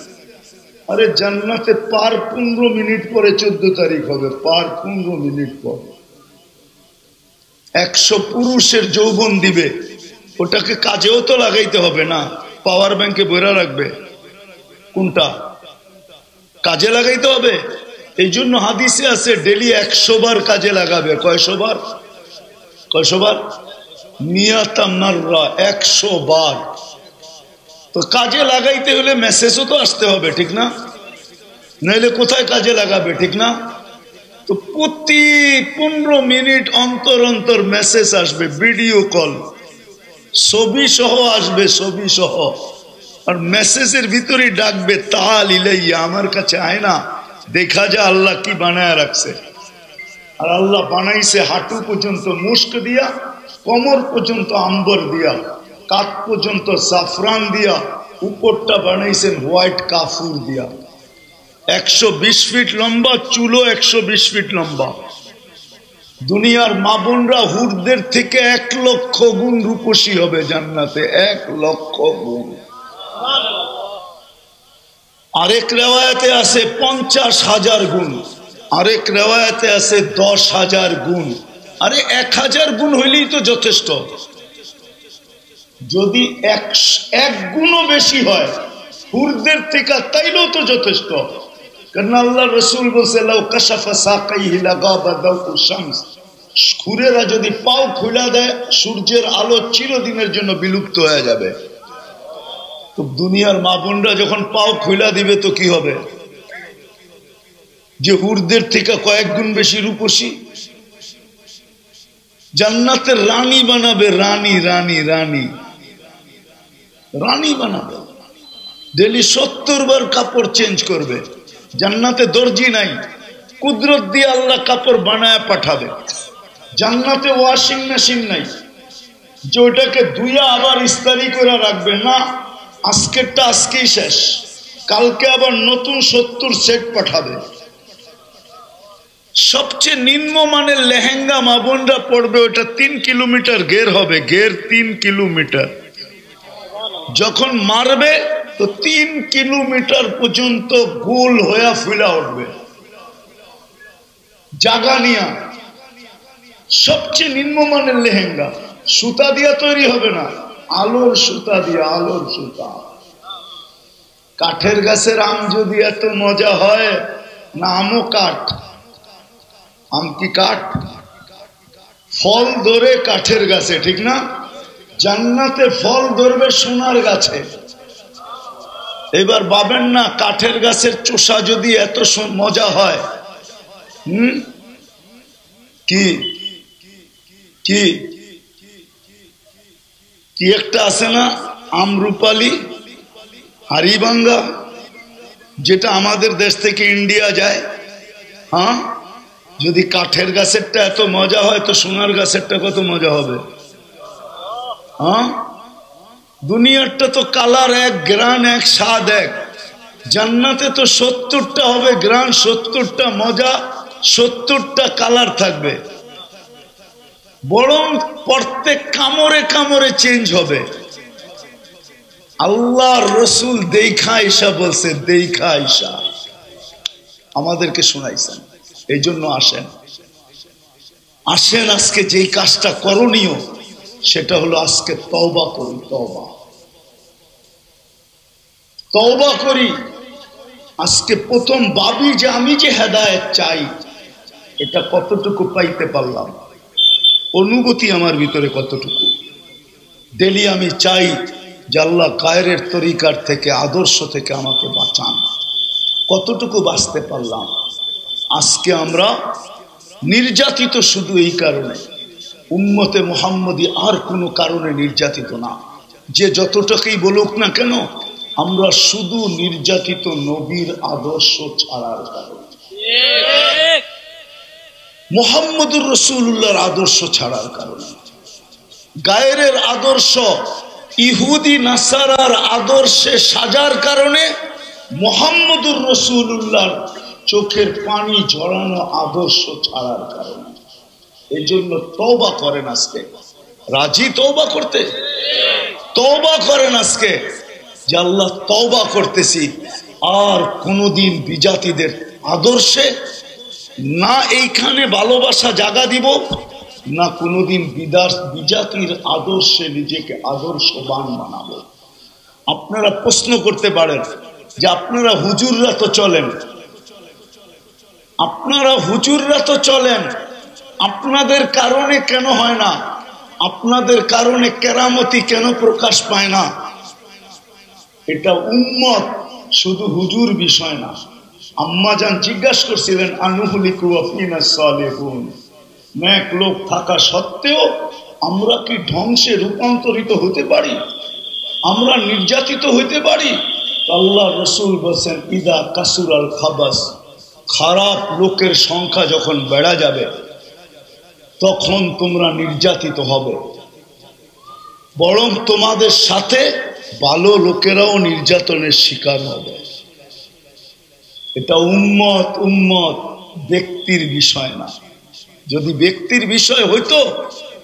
আরে জান্নাতে পার 15 মিনিট পরে 14 তারিখ হবে, পার 15 মিনিট পর 100 পুরুষের যৌবন দিবে, ওটাকে কাজেও তো লাগাইতে হবে না, পাওয়ার ব্যাংকে বইরা রাখবে। কোনটা কাজে লাগাইতে হবে? এই জন্য হাদিসে আছে ডেলি 100 বার কাজে লাগাবে। কয়শো বার? 100 বার। তো কাজে লাগাইতে হলে মেসেজও তো আসতে হবে, ঠিক না? নাইলে কোথায় কাজে লাগাবে, ঠিক না? তো প্রতি 15 মিনিট অন্তর অন্তর মেসেজ আসবে, ভিডিও কল, ছবি সহ আসবে, ছবি সহ। আর মেসেজের ভিতরে ডাকবে তাল ইলাইয়া, আমার কাছে আয় না, দেখা যায় আল্লাহ কি বানায় রাখছে। আর আল্লাহ বানাইছে হাঁটু পর্যন্ত মুস্ক দিয়া, কোমর পর্যন্ত আম্বর দিয়া, কাত পর্যন্ত জাফরান দিয়া, উপরটা বানাইছেন হোয়াইট কাফুর দিয়া। 120 ফিট লম্বা, চুলো 120 ফিট লম্বা। দুনিয়ার মা বোনরা হুরদের থেকে 1 লক্ষ গুণ রূপসী হবে জান্নাতে, 1 লক্ষ গুণ। আরেক রেওয়ায়াতে আছে 50,000 গুণ, আরেক রেওয়ায়াতে আছে 10,000 গুণ। আরে 1000 গুণ হইলেই তো যথেষ্ট। যদি 1 গুণও বেশি হয় হুরদের থেকে, তাইলেও তো যথেষ্ট। কারণ আল্লাহ রসুল বলছে লাউ কাশাফা সাকাইহি লাগাবা দাউকু শামস, খুরেরা যদি পাও খুলে দেয় সূর্যের আলো চিরদিনের জন্য বিলুপ্ত হয়ে যাবে। তো দুনিয়ার মা বোনরা যখন পাও খুলে দিবে তো কি হবে? যে হুরদের থেকে কয়েক গুণ বেশি রূপসী। জান্নাতের রানী বানাবে, রানী রানী রানী রানী বানাবে। ডেলি 70 বার কাপড় চেঞ্জ করবে। জান্নাতে দর্জি নাই, কুদরত দিয়ে আল্লাহ কাপড় বানায় পাঠাবে। জান্নাতে ওয়াশিং মেশিন নাই যে ওইটাকে ধুইয়া আবার ইস্তারি করে রাখবে, না, আজকেরটা আজকেই শেষ, কালকে আবার নতুন 70 সেট পাঠাবে। সবচেয়ে নিম্নমানের লেহেঙ্গা মা বোনরা পড়বে, ওটা 3 কিলোমিটার ঘের হবে, ঘের 3 কিলোমিটার। যখন মারবে তো 3 কিলোমিটার পর্যন্ত গোল হয়ে ফুলা উঠবে জাগা নিয়া। সবচেয়ে নিম্নমানের লেহেঙ্গা, সুতা দিয়া তৈরি হবে না, আলোর সুতা দিয়া, আলোর সুতা। কাঠের গাছের আম যদি এত মজা হয়, না আমও কাঠ, আম কি কাঠ? ফল ধরে কাঠের গাছে, ঠিক না? জান্নাতে ফল ধরবে সোনার গাছে। এবার ভাবেন না, কাঠের গাছের চোষা যদি এত মজা হয়, কি কি কি একটা আছে না, আমরুপালি, হারিবাঙ্গা, যেটা আমাদের দেশ থেকে ইন্ডিয়া যায়। হ্যাঁ, যদি কাঠের গাছেরটা এত মজা হয়, তো সোনার গাছেরটা কত মজা হবে? হ্যাঁ, দুনিয়ারটা তো কালার এক, গ্রান এক, স্বাদ এক। জান্নাতে তো 70টা হবে গ্রান, 70টা মজা, 70টা কালার থাকবে। বরং প্রত্যেক কামড়ে কামড়ে চেঞ্জ হবে। আল্লাহ রসুল দেখা ঈশা বলছে, দেখা ঈশা আমাদেরকে শোনাইছেন। এই জন্য আসেন, আসেন আজকে যেই কাজটা করণীয়, সেটা হলো আজকে তওবা করি। তওবা করি। আজকে প্রথম ভাবি যে আমি যে হেদায়েত চাই, এটা কতটুকু পাইতে পারলাম, অনুভূতি আমার ভিতরে কতটুকু। ডেলি আমি চাই যে আল্লাহ কায়রের তরিকার থেকে, আদর্শ থেকে আমাকে বাঁচান। কতটুকু বাঁচতে পারলাম? আজকে আমরা নির্যাতিত শুধু এই কারণে, উম্মতে মুহাম্মদী আর কোনো কারণে নির্যাতিত না। যে যতটাকেই বলুক না কেন, আমরা শুধু নির্যাতিত নবীর আদর্শ ছাড়ার কারণে, মুহাম্মদুর রাসূলুল্লাহর আদর্শ ছাড়ার কারণে। গায়েরের আদর্শ ইহুদি নাসারার আদর্শে সাজার কারণে, মুহাম্মদুর রাসূলুল্লাহর চোখের পানি ঝরানো আদর্শ ছাড়ার কারণে। এই জন্য তওবা করেন আজকে। রাজি তওবা করতে? তওবা করেন আজকে যে আল্লাহ, তওবা করতেছি, আর কোনোদিন বিজাতিদের আদর্শে না এইখানে ভালোবাসা জাগা দিব, না কোনোদিন বিজাতির আদর্শে নিজেকে আদর্শবান বানাবো। আপনারা প্রশ্ন করতে পারেন যে আপনারা হুজুররা তো চলেন, আপনাদের কারণে কেন হয় না? আপনাদের কারণে কেরামতি কেন প্রকাশ পায় না? এটা উম্মত, শুধু হুজুর বিষয় না। আম্মাজান জিজ্ঞাসা করছিলেন, আনুহুলিকু ওয়া ফিনা সালিহুন, নেক লোক থাকা সত্ত্বেও আমরা কি ধ্বংসে রূপান্তরিত হতে পারি? আমরা নির্যাতিত হইতে পারি? আল্লাহ রসুল বলেন, ইদা কাসুরাল খাবাস, খারাপ লোকের সংখ্যা যখন বেড়া যাবে, তখন তোমরা নির্যাতিত হবে। বরং তোমাদের সাথে ভালো লোকেরাও নির্যাতনের শিকার হবে। এটা উম্মত ব্যক্তির বিষয় না। যদি ব্যক্তির বিষয় হইতো,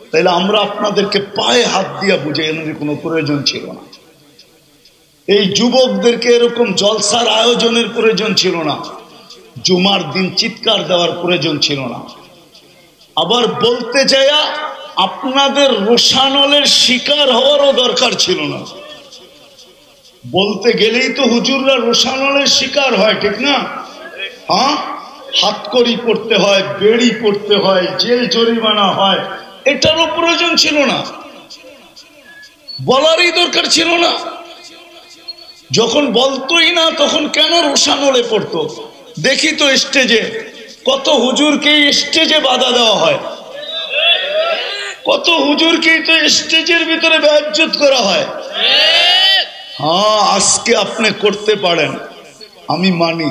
তাহলে আমরা আপনাদেরকে পায়ে হাত দিয়া বুঝানোর কোনো প্রয়োজন ছিল না। এই যুবকদেরকে এরকম জলসার আয়োজনের প্রয়োজন ছিল না। জুমার দিন চিৎকার দেওয়ার প্রয়োজন ছিল না। আবার বলতে চাইয়া আপনাদের রোশানলের শিকার হওয়ারও দরকার ছিল না। বলতে গেলেই তো হুজুররা রোশানলের শিকার হয়, ঠিক না? হ্যাঁ, হাতকড়ি পড়তে হয়, বেড়ি পড়তে হয়, জেল জরিমানা হয়। এটারও প্রয়োজন ছিল না, বলারই দরকার ছিল না। যখন বলতোই না, তখন কেন রোশানলে পড়তো? দেখি তো স্টেজে কত হুজুরকে স্টেজে বাধা দেওয়া হয়, কত হুজুরকেই তো স্টেজের ভিতরে বেইজ্জত করা হয়। হ্যাঁ, আজকে আপনি করতে পারেন, আমি মানি,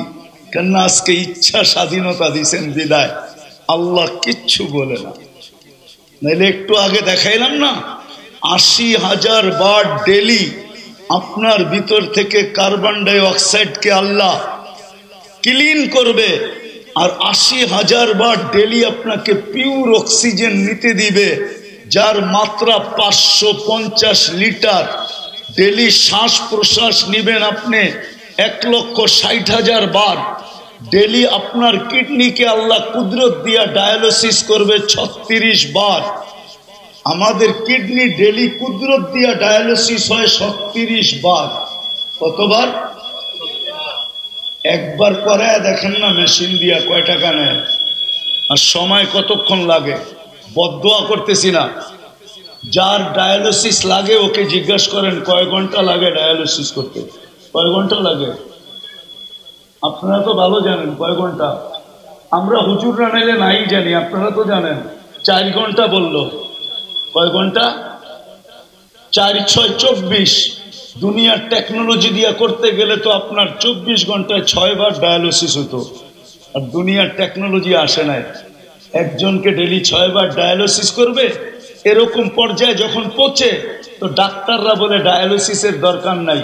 কেননা আজকে ইচ্ছা স্বাধীনতা দিয়েছেন বিদায়, আল্লাহ কিচ্ছু বলে না। নাইলে একটু আগে দেখাইলাম না, 80,000 বার ডেলি আপনার ভিতর থেকে কার্বন ডাই অক্সাইডকে আল্লাহ ক্লিন করবে, আর 80,000 বার ডেলি আপনাকে পিওর অক্সিজেন নিতে দিবে, যার মাত্রা 550 লিটার। ডেলি শ্বাস প্রশ্বাস নিবেন আপনি 1,60,000 বার। ডেলি আপনার কিডনিকে আল্লাহ কুদরত দিয়া ডায়ালিসিস করবে 36 বার। আমাদের কিডনি ডেলি কুদরত দিয়া ডায়ালিসিস হয় 36 বার। কতবার? একবার করে দেখেন না মেশিন দিয়া কয় টাকা নেয়, আর সময় কতক্ষণ লাগে। বদদোয়া করতেছি না, যার ডায়ালিসিস লাগে ওকে জিজ্ঞাসা করেন কয় ঘন্টা লাগে ডায়ালিসিস করতে, কয় ঘন্টা লাগে। আপনারা তো ভালো জানেন কয় ঘন্টা। আমরা হুজুররা নাইলে নাই জানি, আপনারা তো জানেন। 4 ঘন্টা বললো। কয় ঘন্টা? 4 × 6 = 24। দুনিয়ার টেকনোলজি দিয়া করতে গেলে তো আপনার 24 ঘন্টায় 6 বার ডায়ালিসিস হতো, আর দুনিয়ার টেকনোলজি আসে নাই। একজনকে ডেলি 6 বার ডায়ালিসিস করবে। এরকম পর্যায়ে যখন পৌঁছে তো ডাক্তাররা বলে ডায়ালিসিসের দরকার নাই,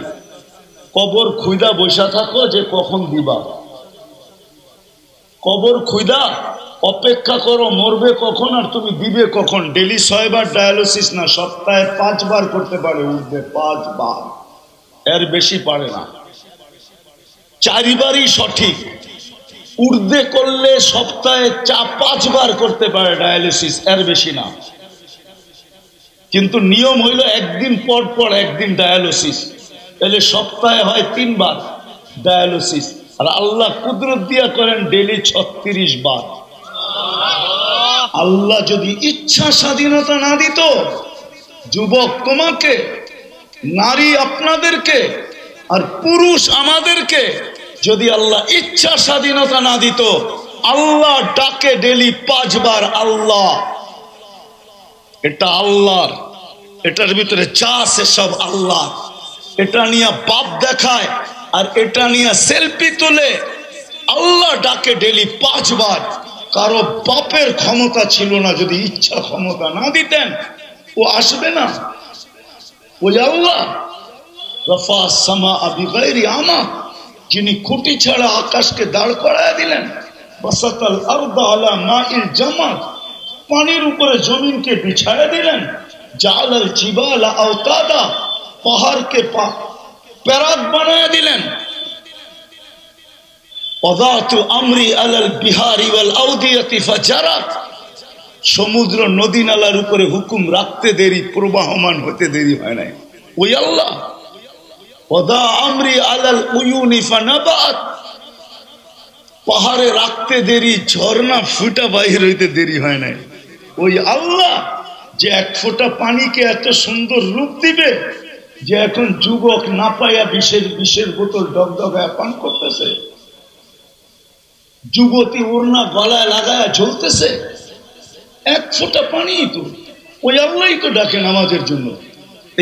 কবর খুইদা বসা থাকো যে কখন দিবা। কবর খুইদা অপেক্ষা করো, মরবে কখন আর তুমি দিবে কখন। ডেলি 6 বার ডায়ালিসিস না, সপ্তাহে 5 বার করতে পারে উঠবে, 5 বার, এর বেশি পারে না। 4 বারই সঠিক। উর্দে করলে সপ্তাহে 5 বার করতে পারে ডায়ালিসিস, এর বেশি না। কিন্তু নিয়ম হইল একদিন পর পর একদিন ডায়ালিসিস, তাহলে সপ্তাহে হয় 3 বার ডায়ালিসিস। আর আল্লাহ কুদরত দিয়া করেন ডেলি 36 বার। আল্লাহ যদি ইচ্ছা স্বাধীনতা না দিত, যুবক তোমাকে, নারী আপনাদেরকে, আর পুরুষ আমাদেরকে, যদি আল্লাহ ইচ্ছা স্বাধীনতা না দিত, আল্লাহ ডাকে ডেলি 5 বার আল্লাহ। এটা আল্লাহর, এটার ভিতরে যা আছে সব আল্লাহ। এটা নিয়ে বাপ দেখায় আর এটা নিয়ে সেলফি তোলে। আল্লাহ ডাকে ডেলি 5 বার। কারো বাপের ক্ষমতা ছিল না, যদি ইচ্ছা ক্ষমতা না দিতেন ও আসবে না। ওই আল্লাহ রফা সামা বিগাইরি আমা, যিনি খুঁটি ছাড়া আকাশকে দাঁড় করায় দিলেন। বাসাতাল আরদা আলা মাইল জামাত, পানির উপরে জমিনকে বিছায়া দিলেন। জালাল জিবালা আওতাদা, পাহাড়কে প্যারাক বানায়া দিলেন। ওয়াদাতু আমরি আলাল বিহারি ওয়াল আউদিয়াতি ফাজারাত, সমুদ্র নদী নালার উপরে হুকুম রাখতে দেরি, প্রবাহমান হতে দেরি হয় নাই। ওই আল্লাহ। ওয়াদা আমরি আলাল উয়ুনি ফানাবাত, পাহাড়ে রাখতে দেরি, ঝর্ণা ফুটা বাহির হইতে দেরি হয় নাই। ওই আল্লাহ যে 1 ফোঁটা পানিকে এত সুন্দর রূপ দিবে যে এখন যুবক না পাইয়া বিষের বোতল ডগডগায় পান করতেছে, যুবতী ওড়না গলায় লাগায় ঝুলতেছে। 1 ফোঁটা পানি তো ওই আল্লাহই তো ডাকে নামাজের জন্য।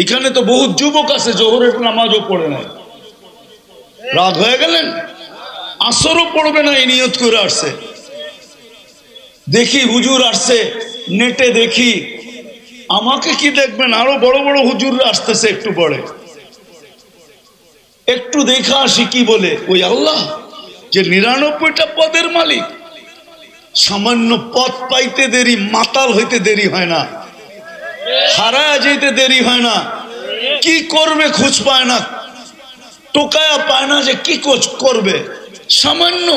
এখানে তো বহুত যুবক আছে জোহরের নামাজও পড়ে নাই। রাগ হয়ে গেলেন? আসরও পড়বে না এই নিয়ত করে আসছে। দেখি হুজুর আসছে, নেটে দেখি, আমাকে কি দেখবেন, আরো বড় বড় হুজুররা আসতেছে একটু পরে। একটু দেখা আসি কি বলে। ওই আল্লাহ যে 99টা পদের মালিক, সামান্য পদ পাইতে দেরি, মাতাল হইতে দেরি হয় না, হারায় যেতে দেরি হয় না। কি করবে খুঁজ পায় না, টোকায়া পায় না যে কি করবে, সামান্য।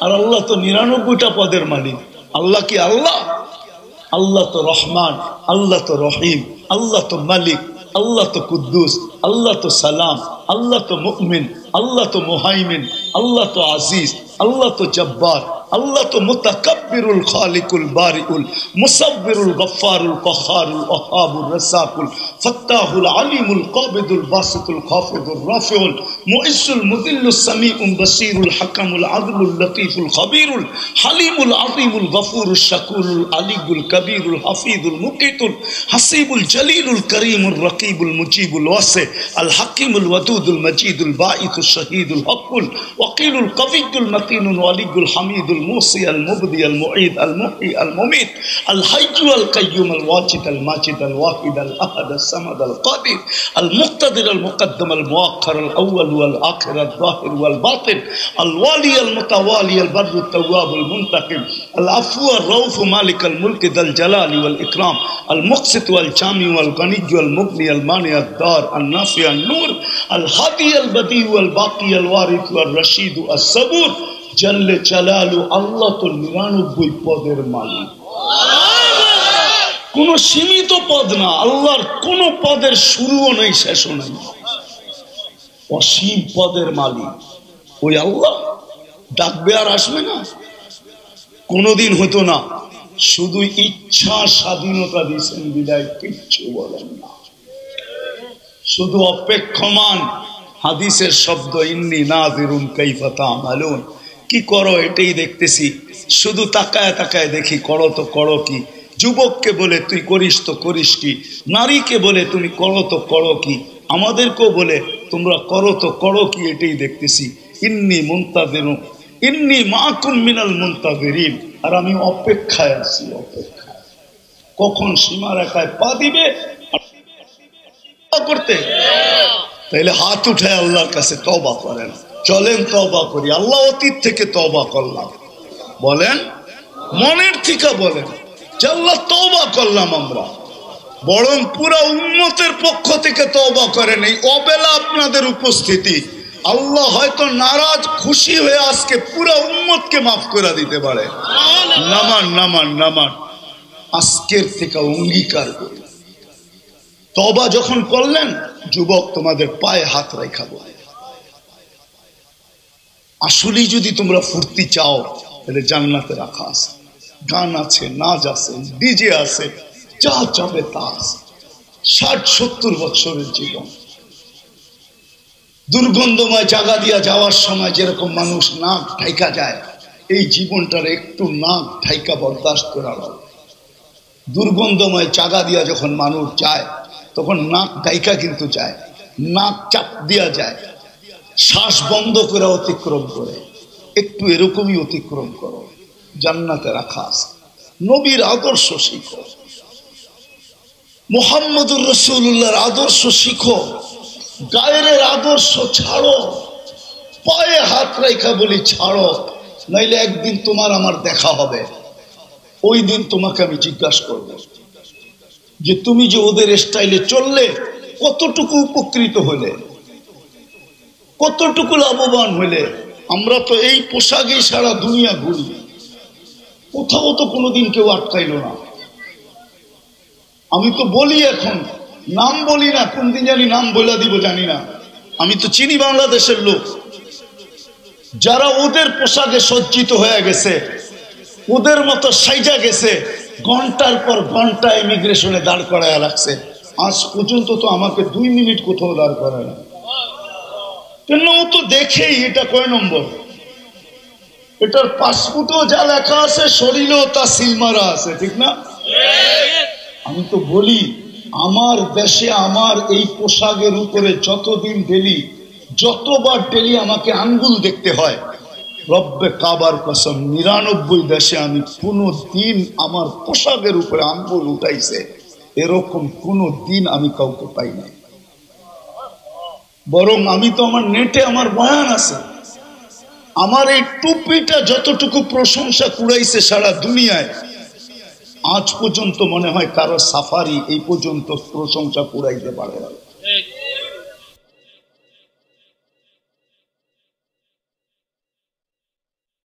আর আল্লাহ তো 99টা পদের মালিক। আল্লাহ কি আল্লাহ? আল্লাহ তো রহমান, আল্লাহ তো রহিম, আল্লাহ তো মালিক, আল্লাহ তো কুদ্দুস, আল্লাহ তো সালাম, আল্লাহ তো মুমিন, আল্লাহ তো মুহাইমিন, আল্লাহ তো আজিজ, আল্লাহ তো জব্বার, আল্লাহ তো মুতাকাব্বিরুল খালিকুল বারিউল মুসাব্বিরুল গফফারুল কহারুল ওয়াহাবুর রাসাকুল ফাত্তাহুল আলিমুল কাবিদুল বাসিতুল খাফিদুর রাফিউল মুইসুল মুদিল্লুস সামিউল বাসিরুল হাকামুল আদলুল লতীফুল খবীরুল হালিমুল আযীমুল গফুরুশ শাকুরুল আলিয়ুল কবীরুল হাফিজুল মুকিতুল হাসিবুল জলিলুল করিমুর রকিবুল মুজিবুল ওয়াসি আল হাকিমুল ওয়াদুদুল মজিদুল বাঈতুশ শহীদুল হকুল ওয়াকিলুল কবিয়ুল মতিনুল ওয়ালিয়ুল হামিদুল الموصي المبدي المعيد المحيي المميت الحي القيوم الواجد الماجد الواحد الأحد الصمد القادر المقتدر المقدم المؤخر الأول والآخر الظاهر والباطن الوالي المتوالي البر التواب المنتقم العفو الرؤوف مالك الملك ذا الجلال والإكرام المقسط والجامع والغني والمغني المانع الدار النافع النور الهادي البديع والباقي الوارث والرشيد الصبور জাল্লে জালালু আল্লাহ তো 99 পদের মালিক কোন সীমিত পদ না আল্লাহর কোন পদের শুরুও নেই শেষও নেই অসীম পদের মালিক ওই আল্লাহ ডাকবে আর আসবে না কোনদিন হতো না শুধু ইচ্ছা স্বাধীনতা দিয়েছেন বিদায় কিচ্ছু বলেন না শুধু অপেক্ষমান হাদিসের শব্দ ইন্নী নাযিরুন কাইফা তা'মালুন কি করো এটাই দেখতেছি শুধু তাকায় তাকায় দেখি করো তো করো কি যুবককে বলে তুই করিস তো করিস কি নারীকে বলে তুমি করো তো করো কি আমাদেরকেও বলে তোমরা করো তো করো কি এটাই দেখতেছি ইন্নী মুনতাযিরুন ইন্নী মাআকুম মিনাল মুনতাযিরিন আর আমি অপেক্ষায় আছি অপেক্ষায় কখন সীমারেখায় পা দিবে করতে তাইলে হাত উঠায় আল্লাহর কাছে তওবা করেন চলেন তওবা করি আল্লাহ অতীত থেকে তওবা করলাম বলেন মনের থেকে বলেন যে আল্লাহ তওবা করলাম আমরা বরং পুরো উম্মতের পক্ষ থেকে তওবা করেন এই অবেলা আপনাদের উপস্থিতি আল্লাহ হয়তো নারাজ খুশি হয়ে আজকে পুরো উম্মতকে মাফ করে দিতে পারে নামান নামান নামান আজকের থেকে অঙ্গীকার করি তওবা যখন করলেন যুবক তোমাদের পায়ে হাত রেখা বলে আসলেই যদি তোমরা ফুর্তি চাও তাহলে জান্নাতে রাখা আছে গান আছে নাচ আছে ডিজে আছে যা চাবে তা আছে 60-70 বছরের জীবন দুর্গন্ধময় জায়গা দিয়া যাওয়ার সময় যেরকম মানুষ নাক ঢাইকা যায় এই জীবনটার একটু নাক ঢাইকা বরদাস্ত করা হয় দুর্গন্ধময় জায়গা দিয়া যখন মানুষ যায় তখন নাক ঢাইকা কিন্তু যায় নাক চাপ দিয়া যায় শ্বাস বন্ধ করে অতিক্রম করে একটু এরকমই অতিক্রম করো জান্নাতে রাখা আছে নবীর আদর্শ শিখো মুহাম্মদুর রাসূলুল্লাহর আদর্শ শিখো গায়ের আদর্শ ছাড়ো পায়ে হাত রেখা বলি ছাড়ো নাইলে একদিন তোমার আমার দেখা হবে ওই দিন তোমাকে আমি জিজ্ঞাসা করব যে তুমি যে ওদের স্টাইলে চললে কতটুকু উপকৃত হলে কতটুকু লাভবান হলে আমরা তো এই পোশাকেই সারা দুনিয়া ঘুরি কোথাও তো কোনোদিন কেউ আটকাইলো না আমি তো বলি এখন নাম বলি না কোন দিন জানি নাম বলে দিব জানি না আমি তো চিনি বাংলাদেশের লোক যারা ওদের পোশাকে সজ্জিত হয়ে গেছে ওদের মতো সাইজা গেছে ঘন্টার পর ঘন্টা ইমিগ্রেশনে দাঁড় করায় রাখছে আজ পর্যন্ত তো আমাকে 2 মিনিট কোথাও দাঁড় করায় না কেন ও তো দেখেই এটা কয় নম্বর এটার পাসপোর্টও যা লেখা আছে শরীরেও তা সিলমারা আছে ঠিক না আমি তো বলি আমার দেশে আমার এই পোশাকের উপরে যতদিন ডেলি যতবার ডেলি আমাকে আঙ্গুল দেখতে হয় রব্বে কাবার কসম 99 দেশে আমি কোনো দিন আমার পোশাকের উপরে আঙ্গুল উঠাইছে এরকম কোনো দিন আমি কাউকে পাই নাই বরং আমি তো আমার নেটে আমার বয়ান আছে আমার এই টুপিটা যতটুকু প্রশংসা কুড়াইছে সারা দুনিয়ায় আজ পর্যন্ত মনে হয় কারো সাফারি এই পর্যন্ত প্রশংসা কুড়াইতে পারে না